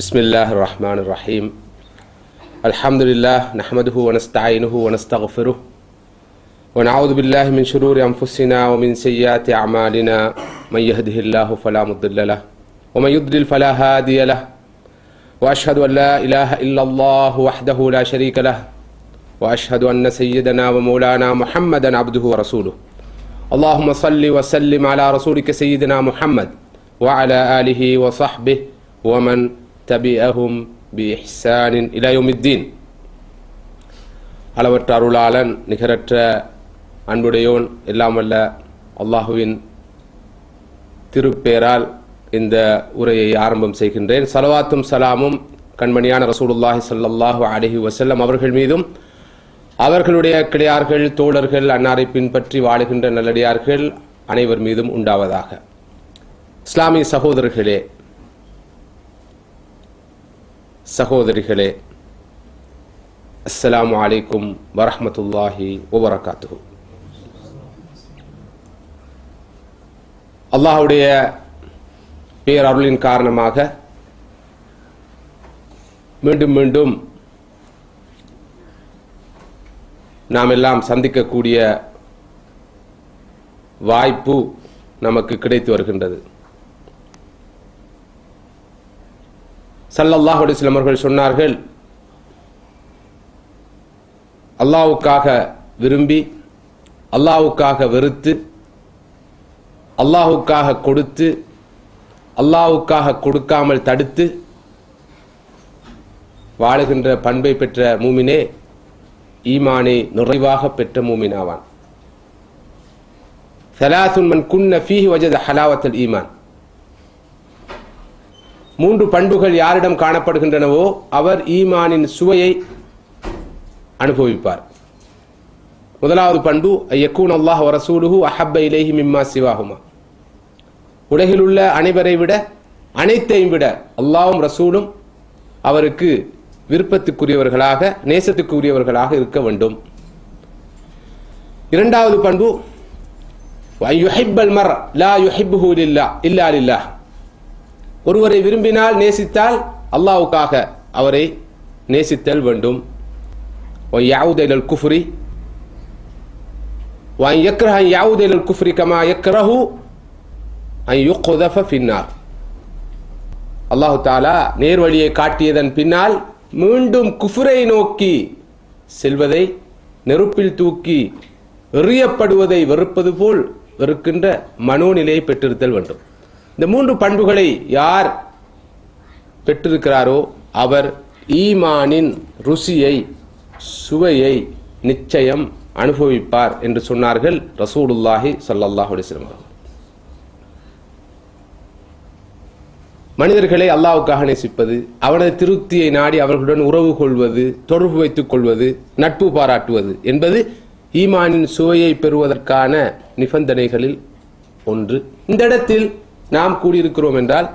بسم الله الرحمن الرحيم الحمد لله نحمده ونستعينه ونستغفره ونعوذ بالله من شرور أنفسنا ومن سيئات أعمالنا من يهده الله فلا مضل له ومن يضلل فلا هادي له وأشهد أن لا إله إلا الله وحده لا شريك له وأشهد أن سيدنا ومولانا محمدا عبده ورسوله اللهم صل وسلم على رسولك سيدنا محمد وعلى آله وصحبه ومن تبعهم بإحسان إلى يوم الدين. அளவற்ற அருளாளன் நிகரற்ற அன்புடையோன் எல்லாம் வல்ல அல்லாஹுவின் திருப்பேரால் இந்த உரையை ஆரம்பம் செய்கின்றேன். ஸலவாத்தும் சலாமும் கண்மணியான ரசூலுல்லாஹி ஸல்லல்லாஹு அலைஹி வஸல்லம் அவர்கள் மீதும் அவர்களுடைய கிளையார்கள் தோழர்கள் அன்னாரை பின்பற்றி வாழுகின்ற நல்லடியார்கள் அனைவர் மீதும் உண்டாவதாக. இஸ்லாமிய சகோதரர்களே சகோதரிகளே, அஸ்ஸலாமு அலைக்கும் வரஹ்மத்துல்லாஹி வபரகாத்துஹு. அல்லாஹ்வுடைய பேரருளின் காரணமாக மீண்டும் மீண்டும் நாம் எல்லாம் சந்திக்கக்கூடிய வாய்ப்பு நமக்கு கிடைத்து வருகின்றது. ஸல்லல்லாஹு அலைஹி வஸல்லம் அவர்கள் சொன்னார்கள், அல்லாஹ்வுக்காக விரும்பி அல்லாஹ்வுக்காக வெறுத்து அல்லாஹ்வுக்காக கொடுத்து அல்லாஹ்வுக்காக கொடுக்காமல் தடுத்து வாழுகின்ற பண்பை பெற்ற மூமினே ஈமானை நிறைவாக பெற்ற மூமினாவான். ஸலாசுன் மன் குன்ன ஃபீஹி வஜத ஹலாவத்தல் ஈமான். மூன்று பண்புகள் யாரிடம் காணப்படுகின்றனவோ அவர் ஈமானின் சுவையை அனுபவிப்பார். முதலாவது பண்பு யக்கூன் அல்லாஹ் வ ரசூலுஹு அஹப்ப இலைஹி மிம்மா சிவாஹுமா. உலகில் உள்ள அனைவரை விட அனைத்தையும் விட அல்லாஹ்வும் ரசூலும் அவருக்கு விருப்பத்துக்குரியவர்களாக நேசத்துக்குரியவர்களாக இருக்க வேண்டும். இரண்டாவது பண்பு யுஹிப்பல் மர் லா யுஹிப்புஹு இல்லா லில்லாஹ். ஒருவரை விரும்பினால் நேசித்தால் அல்லாஹ்வுக்காக அவரை நேசித்தல் வேண்டும். وَيَعُودَ إِلَى الْكُفْرِ وَأَنْ يَكْرَهَ أَنْ يَعُودَ إِلَى الْكُفْرِ كَمَا يَكْرَهُ أَنْ يُقْذَفَ فِي النَّارِ. அல்லாஹ் தஆலா நேர்வழியை காட்டியதன் பின்னால் மீண்டும் குஃப்ரை நோக்கி செல்வதை, நெருப்பில் தூக்கி எறியப்படுவதை வெறுப்பது போல் வெறுக்கின்ற மனோநிலையை பெற்றிருத்தல் வேண்டும். இந்த மூன்று பண்புகளை யார் பெற்றிருக்கிறாரோ அவர் ஈமானின் ருசியை சுவையை நிச்சயம் அனுபவிப்பார் என்று சொன்னார்கள் ரசூலுல்லாஹி ஸல்லல்லாஹு அலைஹி வஸல்லம். மனிதர்களை அல்லாஹ்வுக்காக நேசிப்பது, அவனது திருப்தியை நாடி அவர்களுடன் உறவு கொள்வது, தொடர்பு வைத்துக் கொள்வது, நட்பு பாராட்டுவது என்பது ஈமானின் சுவையை பெறுவதற்கான நிபந்தனைகளில் ஒன்று. இந்த இடத்தில் நாம் கூடியிருக்கிறோம் என்றால்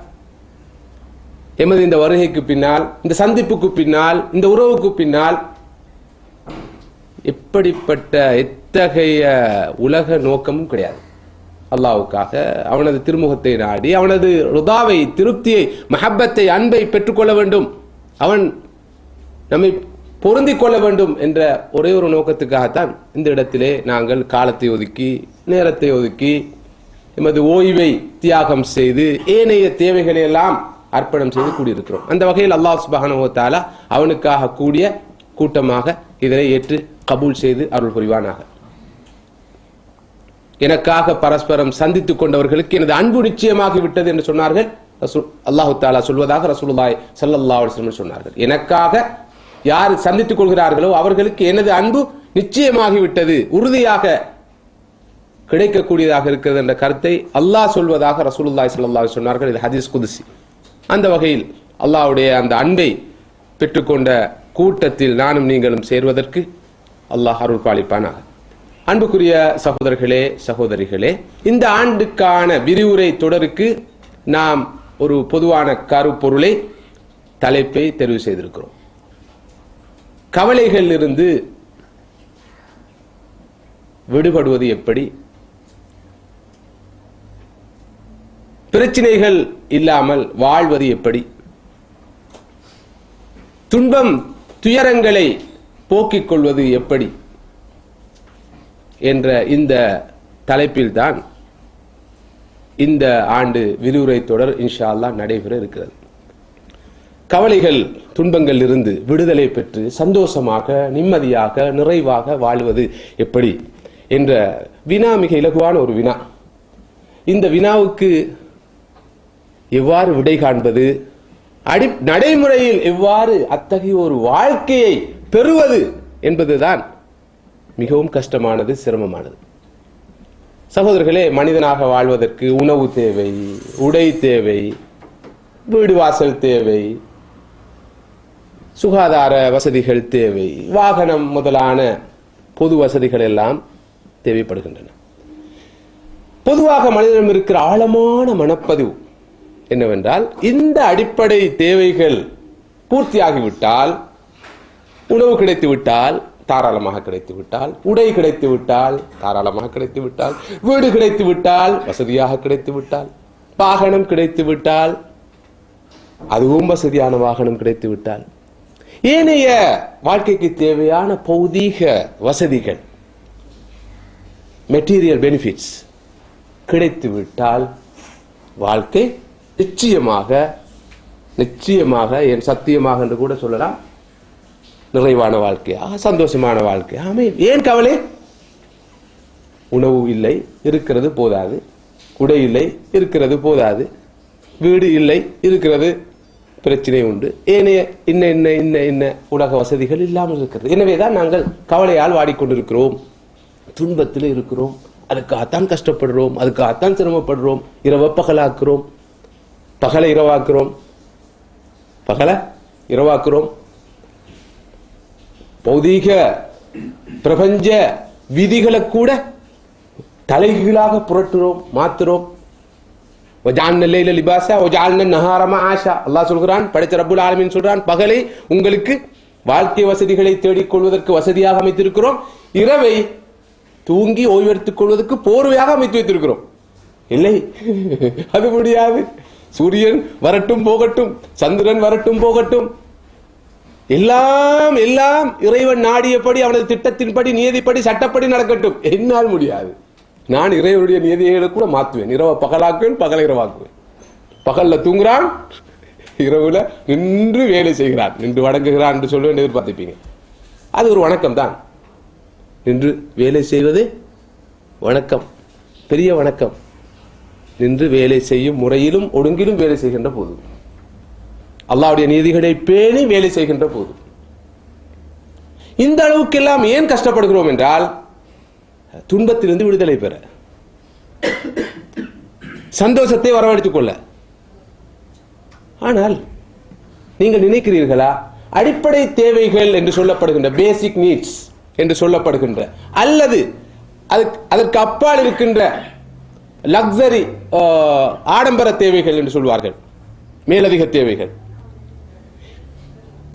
எமது இந்த வருகைக்கு பின்னால், இந்த சந்திப்புக்கு பின்னால், இந்த உறவுக்கு பின்னால் எப்படிப்பட்ட எத்தகைய உலக நோக்கமும் கிடையாது. அல்லாஹ்வுக்காக அவனது திருமுகத்தை நாடி அவனது ருதாவை, திருப்தியை, மஹப்பத்தை, அன்பை பெற்றுக்கொள்ள வேண்டும், அவன் நம்மை பொருந்திக் கொள்ள வேண்டும் என்ற ஒரே ஒரு நோக்கத்துக்காகத்தான் இந்த இடத்திலே நாங்கள் காலத்தை ஒதுக்கி நேரத்தை ஒதுக்கி எமது ஓய்வை தியாகம் செய்து ஏனைய தேவைகளை எல்லாம் அர்ப்பணம் செய்து கூடியிருக்கிறோம். அந்த வகையில் அல்லாஹ் சுப்ஹானஹு வ தஆலா அவனுக்காக கூடிய கூட்டமாக இதனை ஏற்று கபூல் செய்து அருள் புரிவானாக. எனக்காக பரஸ்பரம் சந்தித்துக் கொண்டவர்களுக்கு எனது அன்பு நிச்சயமாகி விட்டது என்று சொன்னார்கள். அல்லாஹ் தஆலா சொல்வதாக ரசூலுல்லாஹி ஸல்லல்லாஹு அலைஹி வஸல்லம் சொன்னார்கள். எனக்காக யார் சந்தித்துக் கொள்கிறார்களோ அவர்களுக்கு எனது அன்பு நிச்சயமாகி விட்டது, உறுதியாக கிடைக்கக்கூடியதாக இருக்கிறது என்ற கருத்தை அல்லாஹ் சொல்வதாக ரசூலுல்லாஹி ஸல்லல்லாஹு அலைஹி சொன்னார்கள். இது ஹதீஸ் குதுசி. அந்த வகையில் அல்லாஹ்வுடைய அந்த அன்பை பெற்றுக்கொண்ட கூட்டத்தில் நானும் நீங்களும் சேர்வதற்கு அல்லாஹ் அருள் பாலிப்பானாக. அன்புக்குரிய சகோதரர்களே சகோதரிகளே, இந்த ஆண்டுக்கான விரிவுரை தொடருக்கு நாம் ஒரு பொதுவான கருப்பொருளை, தலைப்பை தெரிவு செய்திருக்கிறோம். கவலைகளில் இருந்து விடுபடுவது எப்படி, பிரச்சனைகள் இல்லாமல் வாழ்வது எப்படி, துன்பம் துயரங்களை போக்கிக் கொள்வது எப்படி என்ற இந்த தலைப்பில்தான் இந்த ஆண்டு விரிவுரை தொடர் இன்ஷா அல்லாஹ் நடைபெற இருக்கிறது. கவலைகள் துன்பங்கள் இருந்து விடுதலை பெற்று சந்தோஷமாக நிம்மதியாக நிறைவாக வாழ்வது எப்படி என்ற வினா மிக இலகுவான ஒரு வினா. இந்த வினாவுக்கு எவ்வாறு விடை காண்பது, நடைமுறையில் எவ்வாறு அத்தகைய ஒரு வாழ்க்கையை பெறுவது என்பதுதான் மிகவும் கஷ்டமானது, சிரமமானது. சகோதரர்களே, மனிதனாக வாழ்வதற்கு உணவு தேவை, உடை தேவை, வீடு வாசல் தேவை, சுகாதார வசதிகள் தேவை, வாகனம் முதலான பொது வசதிகள் எல்லாம் தேவைப்படுகின்றன. பொதுவாக மனிதனிடம் இருக்கிற ஆழமான மனப்பதிவு என்னவென்றால், இந்த அடிப்படை தேவைகள் பூர்த்தியாகிவிட்டால், உணவு கிடைத்து விட்டால் தாராளமாக கிடைத்து விட்டால், உடை கிடைத்து விட்டால் தாராளமாக கிடைத்து விட்டால், வீடு கிடைத்து விட்டால் வசதியாக கிடைத்து விட்டால், வாகனம் கிடைத்து விட்டால் அதுவும் வசதியான வாகனம் கிடைத்து விட்டால், ஏனைய வாழ்க்கைக்கு தேவையான பௌதீக வசதிகள் மெட்டீரியல் பெனிஃபிட்ஸ் கிடைத்து விட்டால் வாழ்க்கை நிச்சயமாக என் சத்தியமாக என்று கூட சொல்லலாம் நிறைவான வாழ்க்கையாக சந்தோஷமான வாழ்க்கையாக அமையும். ஏன் கவலை? உணவு இல்லை, இருக்கிறது போதாது. உடை இல்லை, இருக்கிறது போதாது. வீடு இல்லை, இருக்கிறது பிரச்சனை உண்டு. ஏனைய இன்ன இன்ன இன்ன இன்ன உலக வசதிகள் இல்லாமல் இருக்கிறது. எனவேதான் நாங்கள் கவலையால் வாடிக்கொண்டிருக்கிறோம், துன்பத்தில் இருக்கிறோம், அதுக்காகத்தான் கஷ்டப்படுறோம், அதுக்காகத்தான் சிரமப்படுறோம். இரவை பகலாக்குறோம், பகலை இரவாக்குறோம், பகலை இரவாக்குறோம். பௌதீக பிரபஞ்ச விதிகளை கூட தலைகீழாக புரட்டுறோம், மாத்துறோம். அல்லாஹ் சொல்கிறான், படைத்த ரப்புல் ஆலமீன் சொல்றான், பகலை உங்களுக்கு வாழ்க்கை வசதிகளை தேடிக்கொள்வதற்கு வசதியாக அமைத்திருக்கிறோம், இரவை தூங்கி ஓய்வெடுத்துக் கொள்வதற்கு போர்வையாக அமைத்து வைத்திருக்கிறோம். இல்லை, அது முடியாது. சூரியன் வரட்டும் போகட்டும், சந்திரன் வரட்டும் போகட்டும், எல்லாம் எல்லாம் இறைவன் நாடியபடி அவனது திட்டத்தின்படி நியதிப்படி சட்டப்படி நடக்கட்டும். என்னால் முடியாது. நான் இறைவனுடைய நியதிகளை கூட மாற்றுவேன். இரவை பகலாக்குவேன், பகலை இரவாக்குவேன். பகல்ல தூங்குறான், இரவுல நின்று வேலை செய்கிறான், நின்று வணங்குகிறான் என்று சொல்லுவேன் எதிர்பார்த்திருப்பீங்க. அது ஒரு வணக்கம் தான். நின்று வேலை செய்வது வணக்கம், பெரிய வணக்கம். நின்று வேலை செய்யும் முறையிலும் ஒழுங்கிலும் வேலை செய்கின்ற போது, அல்லாஹ்வுடைய நீதிகளை பேணி வேலை செய்கின்ற போது, இந்த அளவுக்கெல்லாம் ஏன் கஷ்டப்படுகிறோம் என்றால், துன்பத்திலிருந்து விடுதலை பெற, சந்தோஷத்தை வரவழைத்துக் கொள்ள. ஆனால் நீங்கள் நினைக்கிறீர்களா, அடிப்படை தேவைகள் என்று சொல்லப்படுகின்ற பேசிக் நீட்ஸ் என்று சொல்லப்படுகின்ற அல்லது அதற்கு அப்பால் இருக்கின்ற லக்ஸரி ஆடம்பர தேவைகள் என்று சொல்வார்கள், மேலதிக தேவைகள்,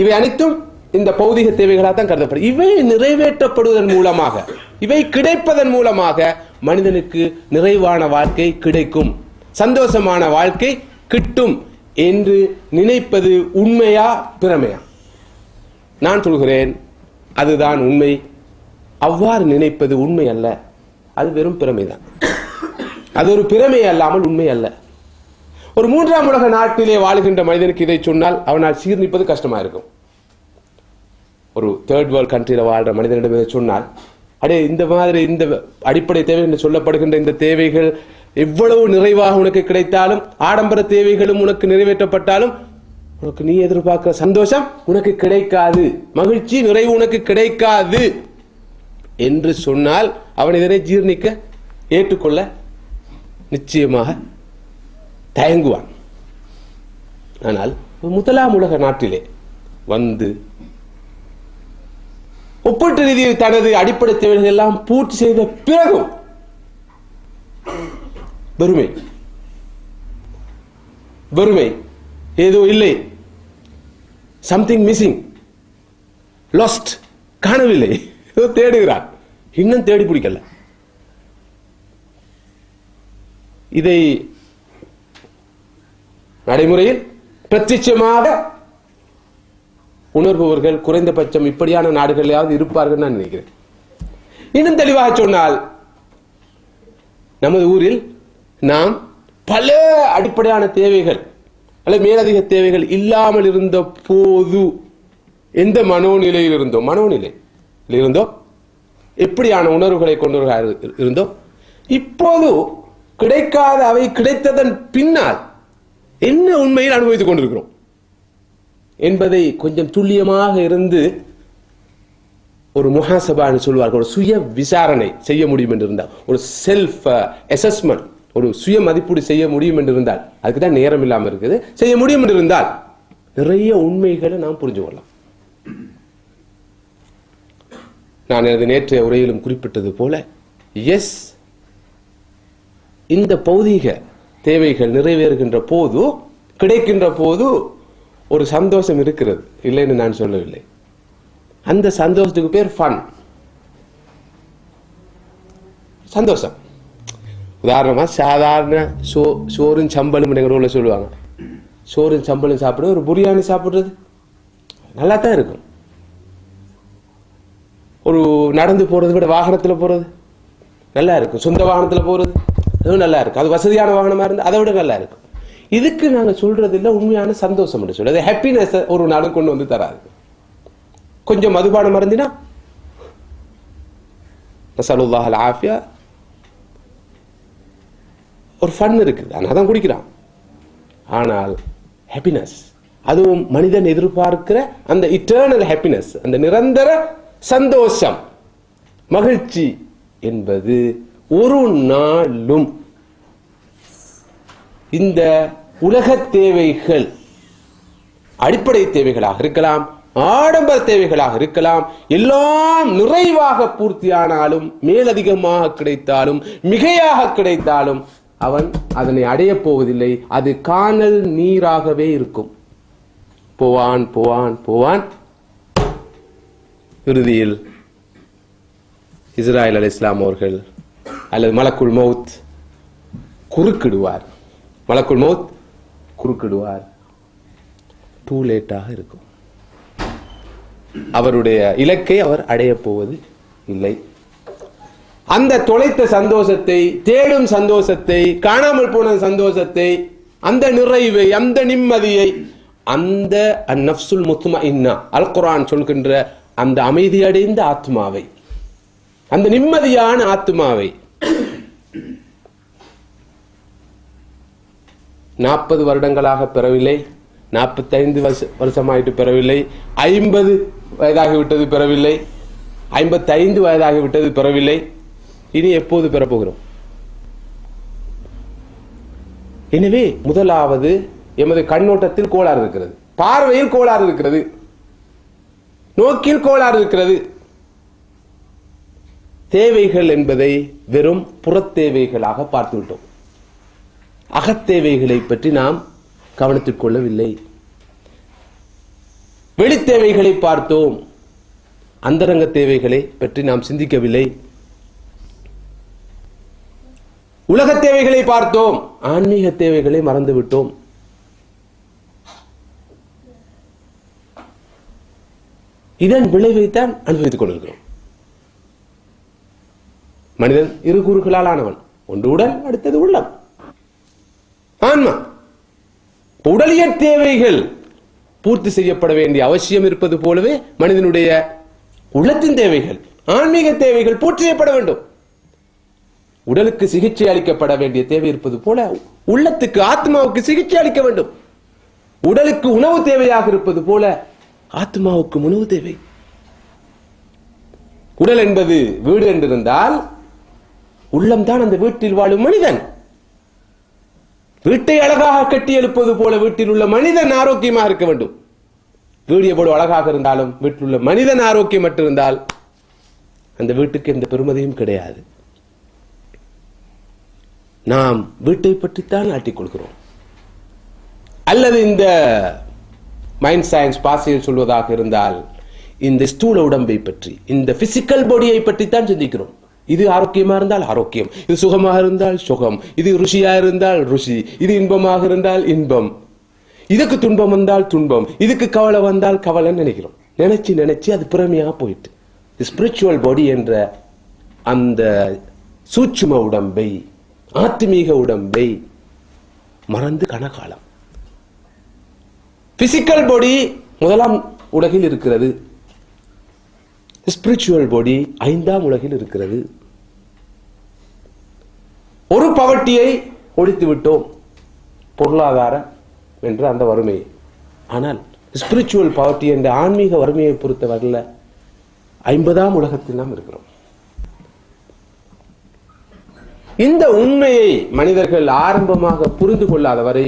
இவை அனைத்தும் இந்த பௌதிக தேவைகளாக தான் கருதப்படும். இவை நிறைவேற்றப்படுவதன் மூலமாக, இவை கிடைப்பதன் மூலமாக மனிதனுக்கு நிறைவான வாழ்க்கை கிடைக்கும், சந்தோஷமான வாழ்க்கை கிட்டும் என்று நினைப்பது உண்மையா பிரமையா? நான் சொல்கிறேன், அதுதான் உண்மை. அவ்வாறு நினைப்பது உண்மை அல்ல, அது வெறும் பிரமைதான். அது ஒரு பிரமை அல்லாமல் உண்மை அல்ல. ஒரு மூன்றாம் உலக நாட்டிலே வாழுகின்ற மனிதனுக்கு இதை சொன்னால் அவனால் சீர்நிற்பது கஷ்டமா இருக்கும். ஒரு தேர்ட் வேர்ல்ட் கண்ட்ரியில வாழ்ற மனிதனிடம் இதை சொன்னால், அடே இந்த மாதிரி இந்த அடிப்படை தேவை என்று சொல்லப்படுகின்ற இந்த தேவைகள் எவ்வளவு நிறைவாக உனக்கு கிடைத்தாலும், ஆடம்பர தேவைகளும் உனக்கு நிறைவேற்றப்பட்டாலும், உனக்கு நீ எதிர்பார்க்கிற சந்தோஷம் உனக்கு கிடைக்காது, மகிழ்ச்சி நிறைவு உனக்கு கிடைக்காது என்று சொன்னால் அவன் இதனை ஜீர்ணிக்க ஏற்றுக்கொள்ள நிச்சயமாக தயங்குவான். ஆனால் முதலாம் உலக நாட்டிலே வந்து ஒப்பீட்டு ரீதியில் தனது அடிப்படை தேவைகள் எல்லாம் பூர்த்தி செய்த பிறகும் வெறுமை, ஏதோ இல்லை, சம்திங் மிஸ்ஸிங், லாஸ்ட், காணவில்லை, ஏதோ தேடுகிறான், இன்னும் தேடி பிடிக்கல. இதை நடைமுறையில் பிரத்யட்சமாக உணர்பவர்கள் குறைந்தபட்சம் இப்படியான நாடுகளிலாவது இருப்பார்கள் நான் நினைக்கிறேன். இன்னும் தெளிவாக சொன்னால், நமது ஊரில் நாம் பல அடிப்படையான தேவைகள் அல்லது மேலதிக தேவைகள் இல்லாமல் இருந்த போது எந்த மனோநிலையில் இருந்தோ எப்படியான உணர்வுகளை கொண்டவர்களாக இருந்தோ, இப்போது கிடைக்காத அவை கிடைத்ததன் பின்னால் என்ன உண்மையில் அனுபவித்துக் கொண்டிருக்கிறோம் என்பதை கொஞ்சம் துல்லியமாக இருந்து ஒரு முஹாசபான்னு சொல்வார்கள், ஒரு சுய விசாரணை செய்ய முடியும் என்று இருந்தால், ஒரு செல்ஃப் அசஸ்மெண்ட், ஒரு சுய மதிப்பீடு செய்ய முடியும் என்று இருந்தால், அதுக்கு தான் நேரம் இல்லாமல் இருக்குது, செய்ய முடியும் என்று இருந்தால் நிறைய உண்மைகளை நாம் புரிஞ்சு கொள்ளலாம். நான் எனது நேற்றைய உரையிலும் குறிப்பிட்டது போல, எஸ், இந்த பௌதீக தேவைகள் நிறைவேறுகின்ற போது, கிடைக்கின்ற போது ஒரு சந்தோஷம் இருக்கிறது, இல்லைன்னு நான் சொல்லவில்லை. அந்த சந்தோஷத்துக்கு பேர் ஃபன், சந்தோஷம். உதாரணமா சாதாரண சோறும் சம்பளும் எங்க சொல்லுவாங்க, சோறும் சம்பளும் சாப்பிடுறது, ஒரு பிரியாணி சாப்பிடுறது நல்லா தான் இருக்கும். ஒரு நடந்து போறது விட வாகனத்துல போறது நல்லா இருக்கும், சொந்த வாகனத்துல போறது அதுவும் நல்லா இருக்கும், அது வசதியான வாகனமா இருந்து அதை விட நல்லா இருக்கும். இதுக்கு நாங்க சொல்றது இல்லை உண்மையான சந்தோஷம் என்று சொல்றது. ஹாப்பினஸ் ஒரு நாளும் கொண்டு வந்து தராது. கொஞ்சம் மதுபானம் மருந்தினா நஸலுல்லாஹ் அல் ஆஃபியா, ஒரு ஃபன் இருக்குது, அதான் குடிக்கிறான். ஆனால் ஹாப்பினஸ், அதுவும் மனிதன் எதிர்பார்க்கிற அந்த இட்டர்னல் ஹாப்பினஸ், அந்த நிரந்தர சந்தோஷம், மகிழ்ச்சி என்பது ஒரு நாளும் இந்த உலக தேவைகள், அடிப்படை தேவைகளாக இருக்கலாம், ஆடம்பர தேவைகளாக இருக்கலாம், எல்லாம் நிறைவாக பூர்த்தியானாலும், மேலதிகமாக கிடைத்தாலும், மிகையாக கிடைத்தாலும் அவன் அதனை அடையப் போவதில்லை. அது காணல் நீராகவே இருக்கும். போவான் போவான் போவான், இறுதியில் இஸ்ராயில் அலைஹிஸ்ஸலாம் அவர்கள் அல்லது மலக்குல் மௌத் குறுக்கிடுவார். மலக்குல் மௌத் குறுக்கிடுவார். டூ லேட்டாக இருக்கும். அவருடைய இலக்கை அவர் அடையப் போவது இல்லை. அந்த தொலைத்த சந்தோஷத்தை, தேடும் சந்தோஷத்தை, காணாமல் போன சந்தோஷத்தை, அந்த நிறைவை, அந்த நிம்மதியை, அந்த அந்நஃப்சுல் முத்மஇன்னா, அல் குர்ஆன் சொல்கின்ற அந்த அமைதி அடைந்த ஆத்மாவை, அந்த நிம்மதியான ஆத்மாவை 40 வருடங்களாக பெறவில்லை, 45 வருஷமாயிட்டு பெறவில்லை, 50 வயதாகிவிட்டது பெறவில்லை, 55 வயதாகிவிட்டது பெறவில்லை, இனி எப்போது பெறப்போகிறோம்? எனவே முதலாவது எமது கண்ணோட்டத்தில் கோளாறு இருக்கிறது, பார்வையில் கோளாறு இருக்கிறது, நோக்கில் கோளாறு இருக்கிறது. தேவைகள் என்பதை வெறும் புறத்தேவைகளாக பார்த்துவிட்டோம். அகத்தேவைகளை பற்றி நாம் கவனித்துக் கொள்ளவில்லை. வெளித்தேவைகளை பார்த்தோம், அந்தரங்க தேவைகளை பற்றி நாம் சிந்திக்கவில்லை. உலக தேவைகளை பார்த்தோம், ஆன்மீக தேவைகளை மறந்துவிட்டோம். இதன் விளைவைத்தான் அனுபவித்துக் கொண்டிருக்கிறோம். மனிதன் இரு கூறுகளால் ஆனவன், ஒன்று உடல், அடுத்தது உள்ளம், ஆன்மா. உடலியல் தேவைகள் பூர்த்தி செய்யப்பட வேண்டிய அவசியம் இருப்பது போலவே மனிதனுடைய உள்ளத்தின் தேவைகள், ஆன்மீக தேவைகள் பூர்த்தி செய்யப்பட வேண்டும். உடலுக்கு சிகிச்சை அளிக்கப்பட வேண்டிய தேவை இருப்பது போல உள்ளத்துக்கு, ஆத்மாவுக்கு சிகிச்சை அளிக்க வேண்டும். உடலுக்கு உணவு தேவையாக இருப்பது போல ஆத்மாவுக்கு உணவு தேவை. உடல் என்பது வீடு என்றிருந்தால் உள்ளம்தான் அந்த வீட்டில் வாழும் மனிதன். வீட்டை அழகாக கட்டி எழுப்பது போல வீட்டில் உள்ள மனிதன் ஆரோக்கியமாக இருக்க வேண்டும். வீடு எவ்வளவு அழகாக இருந்தாலும் வீட்டில் உள்ள மனிதன் ஆரோக்கியம் இருந்தால் அந்த வீட்டுக்கு எந்த பெருமதியும் கிடையாது. நாம் வீட்டை பற்றித்தான் ஆட்டிக்கொள்கிறோம். அல்லது இந்த மைண்ட் சயின்ஸ் பாசையில் சொல்வதாக இருந்தால் இந்த ஸ்தூல உடம்பை பற்றி, இந்த பிசிக்கல் பாடியை பற்றித்தான் சிந்திக்கிறோம். இது ஆரோக்கியமா இருந்தால் ஆரோக்கியம், இது சுகமாக இருந்தால் சுகம், இது ருசியா இருந்தால் ருசி, இது இன்பமாக இருந்தால் இன்பம். இதுக்கு துன்பம் வந்தால் துன்பம், இதுக்கு கவலை வந்தால் கவலைன்னு நினைக்கிறோம். நினைச்சு அது பிரமையாக போயிட்டு ஸ்பிரிச்சுவல் பாடி என்ற அந்த சூட்சும உடம்பை, ஆத்மீக உடம்பை மறந்து கனகாலம். பிசிக்கல் பாடி முதலாம் உலகில் இருக்கிறது, ஸ்பிரிச்சுவல் பாடி 5ஆம் உலகில் இருக்கிறது. ஒரு பவர்ட்டியை ஒழித்து விட்டோம், பொருளாதாரம் என்ற அந்த வறுமையை. ஆனால் ஸ்பிரிச்சுவல் பவர்ட்டி என்ற ஆன்மீக வறுமையை பொறுத்தவரையில் 50ஆம் உலகத்தில் நாம் இருக்கிறோம். இந்த உண்மையை மனிதர்கள் ஆரம்பமாக புரிந்து கொள்ளாதவரை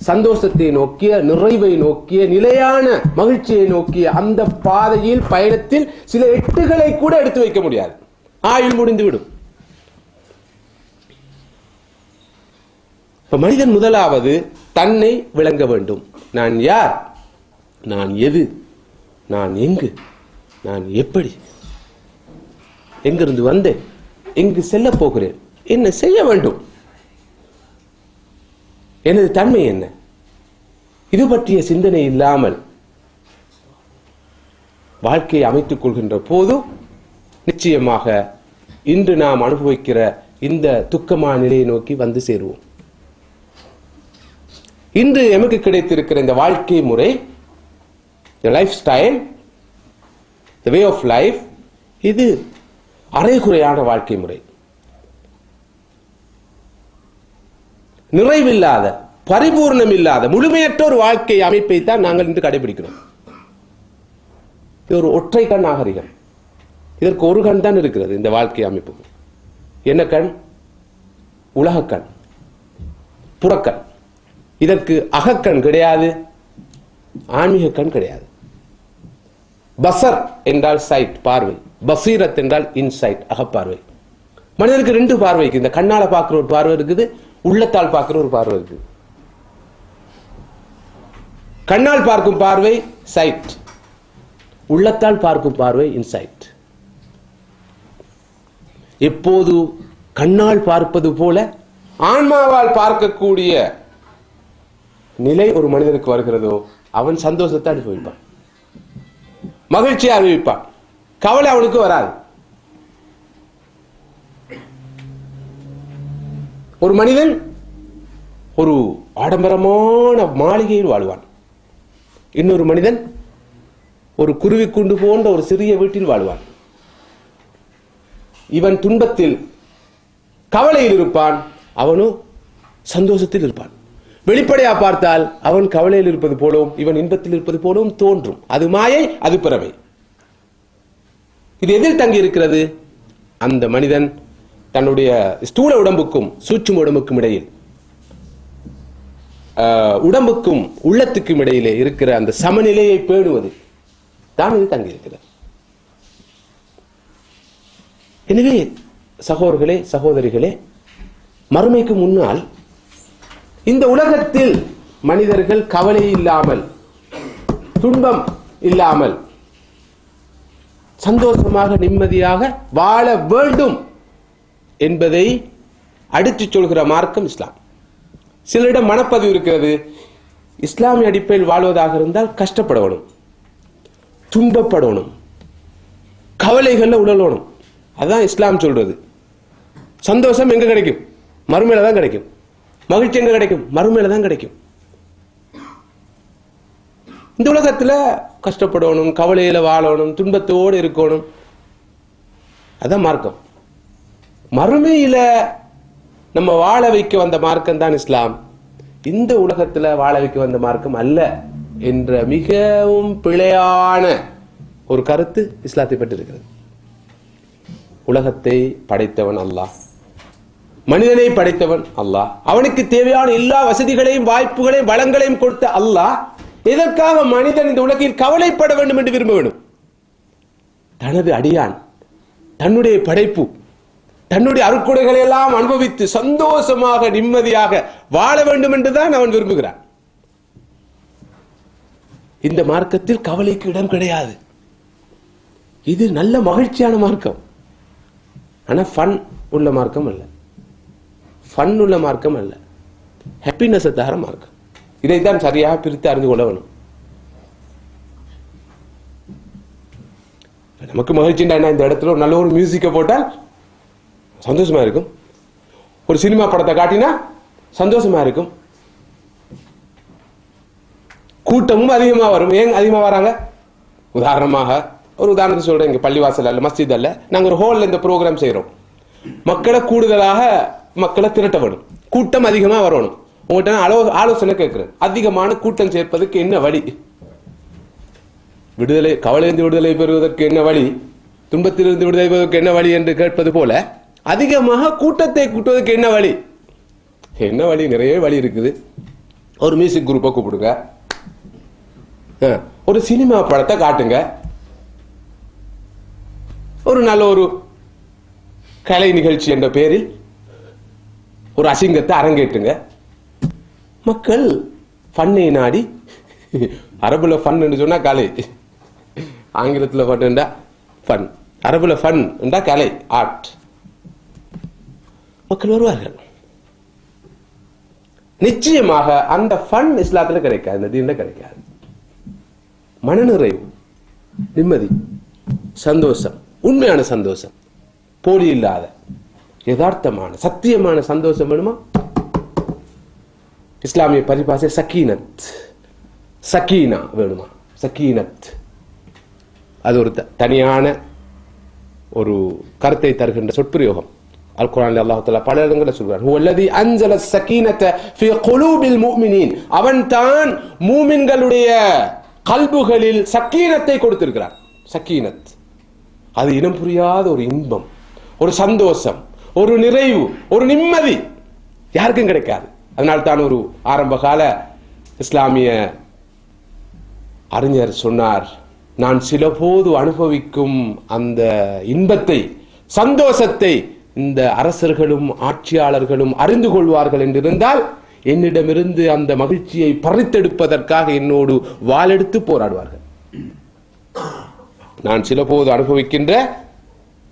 சந்தோஷத்தை நோக்கிய, நிறைவை நோக்கிய, நிலையான மகிழ்ச்சியை நோக்கிய அந்த பாதையில் பயணத்தில் சில எட்டுகளை கூட எடுத்து வைக்க முடியாது. ஆயுள் முடிந்துவிடும். மனிதன் முதலாவது தன்னை விளங்க வேண்டும். நான் யார், நான் எது, நான் எங்கு, நான் எப்படி, எங்கிருந்து வந்தேன், எங்கு செல்ல போகிறேன், என்ன செய்ய வேண்டும், எனது தன்மை என்ன, இது பற்றிய சிந்தனை இல்லாமல் வாழ்க்கையை அமைத்துக் கொள்கின்ற போது நிச்சயமாக இன்று நாம் அனுபவிக்கிற இந்த துக்கமான நிலையை நோக்கி வந்து சேருவோம். இன்று எமக்கு கிடைத்திருக்கிற இந்த வாழ்க்கை முறை, lifestyle, way of life, இது அரைகுறையான வாழ்க்கை முறை. நிறைவில்லாத, பரிபூர்ணம் இல்லாத, முழுமையற்ற ஒரு வாழ்க்கை அமைப்பை தான் நாங்கள் இன்று கடைபிடிக்கிறோம். இது ஒரு ஒற்றை கண் நாகரிகம். இதற்கு ஒரு கண் தான் இருக்கிறது இந்த வாழ்க்கை அமைப்பு. என்ன கண்? உலக கண், புறக்கண். இதற்கு அகக்கண் கிடையாது, ஆன்மீக கண் கிடையாது. பசர் என்றால் சைட், பார்வை. பசீரத் என்றால் இன்சைட், அகப்பார்வை. மனிதனுக்கு 2 பார்வை இருக்கு. இந்த கண்ணால பார்க்கிற ஒரு பார்வை இருக்குது, உள்ளத்தால் பார்க்கிற ஒரு பார்வை இருக்குது. கண்ணால் பார்க்கும் பார்வை சைட், உள்ளத்தால் பார்க்கும் பார்வை இன்சைட். எப்போது கண்ணால் பார்ப்பது போல ஆன்மாவால் பார்க்கக்கூடிய நிலை ஒரு மனிதனுக்கு வருகிறதோ அவன் சந்தோஷத்தை அனுபவிப்பான், மகிழ்ச்சியை அனுபவிப்பான், கவலை அவனுக்கு வராது. ஒரு மனிதன் ஒரு ஆடம்பரமான மாளிகையில் வாழ்வான், இன்னொரு மனிதன் ஒரு குருவி கூண்டு போன்ற ஒரு சிறிய வீட்டில் வாழ்வான். இவன் துன்பத்தில் கவலையில் இருப்பான், அவனும் சந்தோஷத்தில் இருப்பான். வெளிப்படையா பார்த்தால் அவன் கவலையில் இருப்பது போலவும் இவன் இன்பத்தில் இருப்பது போலவும் தோன்றும். அது மாயை, அது பிறவை. இது எதில் தங்கி இருக்கிறது? அந்த மனிதன் தன்னுடைய ஸ்தூல உடம்புக்கும் சூட்சும உடம்புக்கும் இடையில், உடம்புக்கும் உள்ளத்துக்கும் இடையிலே இருக்கிற அந்த சமநிலையை பேணுவது தான் இது தங்கி இருக்கிறது. எனவே சகோதரர்களே, சகோதரிகளே, மறுமைக்கு முன்னால் இந்த உலகத்தில் மனிதர்கள் கவலை இல்லாமல், துன்பம் இல்லாமல், சந்தோஷமாக நிம்மதியாக வாழ வேண்டும் என்பதை அடித்து சொல்கிற மார்க்கம் இஸ்லாம். சிலரிடம் மனப்பதிவு இருக்கிறது, இஸ்லாமிய அடிப்படையில் வாழ்வதாக இருந்தால் கஷ்டப்படணும், துன்பப்படணும், கவலைகள்ல உழலணும். அதுதான் இஸ்லாம் சொல்றது. சந்தோஷம் எங்க கிடைக்கும்? மறுமையில தான் கிடைக்கும். மகிழ்ச்சி எங்க கிடைக்கும்? மறுமையில தான் கிடைக்கும். இந்த உலகத்துல கஷ்டப்படணும், கவலையில வாழணும், துன்பத்தோடு இருக்கணும், அதான் மார்க்கம். மறுமையில நம்ம வாழ வைக்க வந்த மார்க்கம் தான் இஸ்லாம். இந்த உலகத்துல வாழ வைக்க வந்த மார்க்கம் அல்ல என்ற மிகவும் பிழையான ஒரு கருத்து இஸ்லாத்தை பற்றி இருக்கிறது. உலகத்தை படைத்தவன் அல்லாஹ், மனிதனை படைத்தவன் அல்லாஹ், அவனுக்கு தேவையான எல்லா வசதிகளையும் வாய்ப்புகளையும் வளங்களையும் கொடுத்த அல்லாஹ் எதற்காக மனிதன் இந்த உலகில் கவலைப்பட வேண்டும் என்று விரும்ப வேண்டும்? தனது அடியான் தன்னுடைய படைப்பு, தன்னுடைய அருட்கொடைகளை எல்லாம் அனுபவித்து சந்தோஷமாக நிம்மதியாக வாழ வேண்டும் என்றுதான் அவன் விரும்புகிறான். இந்த மார்க்கத்தில் கவலைக்கு இடம் கிடையாது. இது நல்ல மகிழ்ச்சியான மார்க்கம். ஆனா ஃபன் உள்ள மார்க்கம் அல்ல, ஃபன் உள்ள மார்க்கம் அல்ல, ஹாப்பினஸ் தர மார்க்கம். இதைத்தான் சரியாக பிரித்து அறிந்து கொள்ள வேணும். நமக்கு மகிழ்ச்சிண்டா என்ன, இந்த இடத்துல ஒரு நல்ல ஒரு மியூசிக்கை போட்டால் சந்தோஷமா இருக்கும், ஒரு சினிமா படத்தை காட்டினா சந்தோஷமா இருக்கும், கூட்டமும் அதிகமா வரும். ஏன் அதிகமா வராங்க? உதாரணமாக ஒரு உதாரணத்தை சொல்றேன். இங்க பள்ளிவாசல் அல்ல, மஸ்ஜித் அல்ல, நாங்க ஒரு ஹால்ல இந்த ப்ரோக்ராம் செய்யறோம். மக்களை கூடுதலாக மக்களை திரட்ட வேணும், கூட்டம் அதிகமா வரணும். உங்கள்கிட்ட ஆலோசனை கேட்கிறேன், அதிகமான கூட்டம் சேர்ப்பதற்கு என்ன வழி? விடுதலை, கவலையிலிருந்து விடுதலை பெறுவதற்கு என்ன வழி, துன்பத்திலிருந்து விடுதலை பெறுவதற்கு என்ன வழி என்று கேட்பது போல அதிகமாக கூட்டத்தை கூட்டுவதற்கு என்ன வழி? என்ன வழி? நிறைய வழி இருக்குது. ஒரு மியூசிக் குரூப்பை கூப்பிடுங்க, ஒரு சினிமா படத்தை காட்டுங்க, ஒரு நல்ல ஒரு கலை நிகழ்ச்சி என்ற பெயரில் ஒரு அசிங்கத்தை அரங்கேற்றுங்க. மக்கள் ஃபன்னை நாடி, அரபுல ஃபன் என்று சொன்னா கலை, ஆங்கிலத்தில் ஃபன் என்றா ஃபன், அரபுல ஃபன் என்றா கலை, ஆர்ட். மக்கள் வருவார்கள். நிச்சயமாக அந்த ஃபன் இஸ்லாத்துல கிடைக்காது, இந்த தீன்ல கிடைக்காது. மனநிறைவு, நிம்மதி, சந்தோஷம், உண்மையான சந்தோஷம், போலி இல்லாத யதார்த்தமான சத்தியமான சந்தோஷம் வேணுமா? இஸ்லாமிய பரிபாஷை சக்கீனத், சக்கீனா வேணுமா? சக்கீனத் அது ஒரு தனியான ஒரு கருத்தை தருகின்ற சொற்பிரயோகம். அல் குர்ஆனில் அல்லாஹ் தஆலா பல இடங்களில் சொல்றார், ஹுவல்லதி அன்ஸல ஸகீனத ஃபீ குலூபில் முஃமினீன், அவன் தான் மூமின்களுடைய கல்புகளில் சக்கீனத்தை கொடுத்திருக்கிறார். சக்கீனத் அது இனம் புரியாத ஒரு இன்பம், ஒரு சந்தோஷம், ஒரு நிறைவு, ஒரு நிம்மதி யாருக்கும் கிடைக்காது. அதனால்தான் ஒரு ஆரம்ப கால இஸ்லாமிய அறிஞர் சொன்னார், நான் சில போது அனுபவிக்கும் அந்த இன்பத்தை, சந்தோஷத்தை இந்த அரசர்களும் ஆட்சியாளர்களும் அறிந்து கொள்வார்கள் என்றிருந்தால் என்னிடமிருந்து அந்த மகிழ்ச்சியை பறித்தெடுப்பதற்காக என்னோடு வாளெடுத்து போராடுவார்கள். நான் சில போது அனுபவிக்கின்ற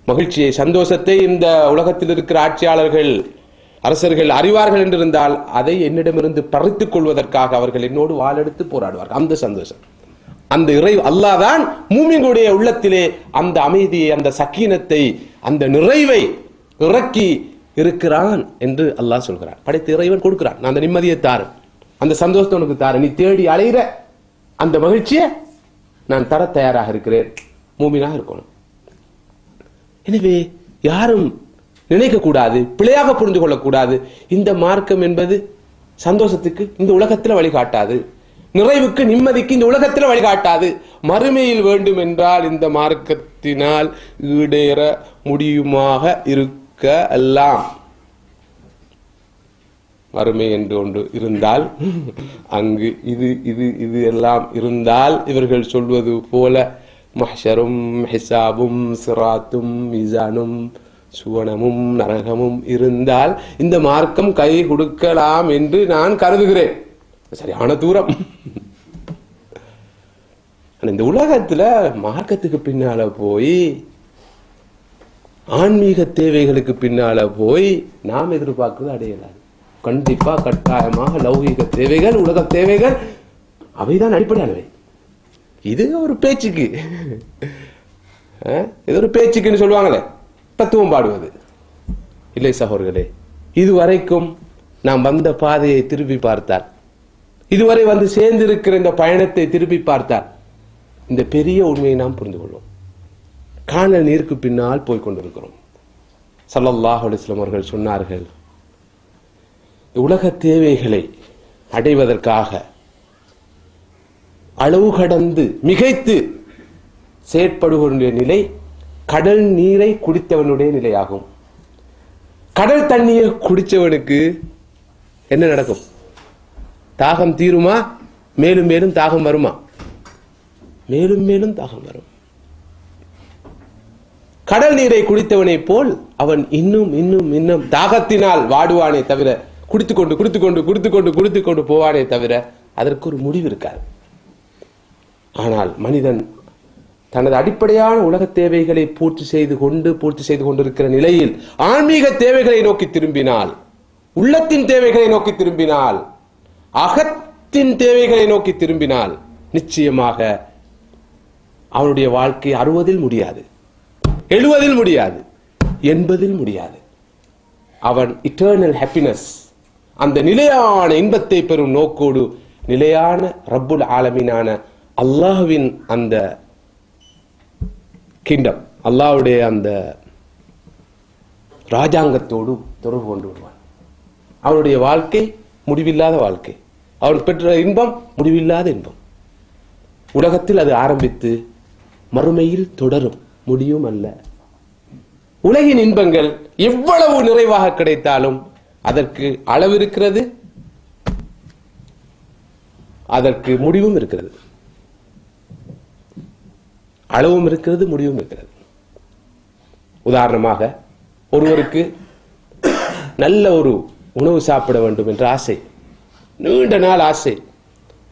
மகிழ்ச்சியை, சந்தோஷத்தை இந்த உலகத்தில் இருக்கிற ஆட்சியாளர்கள் அரசர்கள் அறிவார்கள் என்றிருந்தால் அதை என்னிடமிருந்து பறித்துக் கொள்வதற்காக அவர்கள் என்னோடு வாளெடுத்து போராடுவார்கள். அந்த சந்தோஷம், அந்த இறை அல்லாஹ் தான் மூமின்களுடைய உள்ளத்திலே அந்த அமைதியை, அந்த சக்கீனத்தை, அந்த நிறைவை இறக்கி இருக்கிறான் என்று அல்லாஹ் சொல்கிறான். படைத்த இறைவன் கொடுக்கிறான். நான் அந்த நிம்மதியை தாரு, அந்த சந்தோஷத்தை உனக்கு தாரு, நீ தேடி அலைகிற அந்த மகிழ்ச்சியை நான் தர தயாராக இருக்கிறேன். மூமினாக இருக்கணும். எனவே யாரும் நினைக்க கூடாது, பிழையாக புரிந்து கொள்ளக்கூடாது, இந்த மார்க்கம் என்பது சந்தோஷத்துக்கு இந்த உலகத்தில் வழிகாட்டாது, நிறைவுக்கு நிம்மதிக்கு இந்த உலகத்தில் வழிகாட்டாது. மறுமையில் வேண்டும் என்றால் இந்த மார்க்கத்தினால் ஈடேற முடியுமாக இருக்க எல்லாம். மறுமை என்று ஒன்று இருந்தால் அங்கு இது இது இது எல்லாம் இருந்தால் இவர்கள் சொல்வது போல மஹ்ஷரும் ஹிசாபும் சிராத்தும் மீசானும் சுவனமும் நரகமும் இருந்தால் இந்த மார்க்கம் கை கொடுக்கலாம் என்று நான் கருதுகிறேன். சரியான தூரம். இந்த உலகத்துல மார்க்கத்துக்கு பின்னால போய், ஆன்மீக தேவைகளுக்கு பின்னால போய் நாம் எதிர்பார்க்கிறது அடையலாது. கண்டிப்பா கட்டாயமாக லௌகீக தேவைகள், உலக தேவைகள் அவைதான் அடிப்படையானவை. இது ஒரு பேச்சுக்கு, இது ஒரு பேச்சுக்குன்னு சொல்லுவாங்களே, தத்துவம் பாடுவது இல்லை சகோதரர்களே. இதுவரைக்கும் நாம் வந்த பாதையை திருப்பி பார்த்தால், இதுவரை வந்து சேர்ந்திருக்கிற இந்த பயணத்தை திருப்பி பார்த்தால் இந்த பெரிய உண்மையை நாம் புரிந்து கொள்வோம். காணல் நீருக்கு பின்னால் போய்கொண்டிருக்கிறோம். ஸல்லல்லாஹு அலைஹி வஸல்லம் அவர்கள் சொன்னார்கள், உலக தேவைகளை அடைவதற்காக அளவு கடந்து மிகைத்து செயற்படுவனுடைய நிலை கடல் நீரை குடித்தவனுடைய நிலையாகும். கடல் தண்ணீரை குடித்தவனுக்கு என்ன நடக்கும்? தாகம் தீருமா? மேலும் மேலும் தாகம் வருமா? மேலும் மேலும் தாகம் வரும். கடல் நீரை குடித்தவனை போல் அவன் இன்னும் இன்னும் இன்னும் தாகத்தினால் வாடுவானே தவிர, குடித்துக்கொண்டு குடித்துக்கொண்டு குடித்துக்கொண்டு குடித்துக்கொண்டு போவானே தவிர அதற்கு ஒரு முடிவு இருக்காது. ஆனால் மனிதன் தனது அடிப்படையான உலக தேவைகளை பூர்த்தி செய்து கொண்டிருக்கிற நிலையில் ஆன்மீக தேவைகளை நோக்கி திரும்பினால், உள்ளத்தின் தேவைகளை நோக்கி திரும்பினால், அகத் உலகத்தின் தேவைகளை நோக்கி திரும்பினால் நிச்சயமாக அவனுடைய வாழ்க்கை 60 முடியாது, 70 முடியாது, 80 முடியாது. அவன் இட்டர்னல் ஹாப்பினஸ், அந்த நிலையான இன்பத்தை பெறும் நோக்கோடு நிலையான ரப்புல் ஆலமீனான அல்லாஹ்வின் அந்த கிங்டம், அல்லாஹ்வுடைய அந்த ராஜாங்கத்தோடு தொடர்பு கொண்டு வருவான். அவனுடைய வாழ்க்கை முடிவில்லாத வாழ்க்கை, அவன் பெற்ற இன்பம் முடிவில்லாத இன்பம். உலகத்தில் அது ஆரம்பித்து மறுமையில் தொடரும், முடியும் அல்ல. உலகின் இன்பங்கள் எவ்வளவு நிறைவாக கிடைத்தாலும் அதற்கு அளவு இருக்கிறது, அதற்கு முடிவும் இருக்கிறது. அளவும் இருக்கிறது, முடிவும் இருக்கிறது. உதாரணமாக, ஒருவருக்கு நல்ல ஒரு உணவு சாப்பிட வேண்டும் என்ற ஆசை, நீண்ட நாள் ஆசை.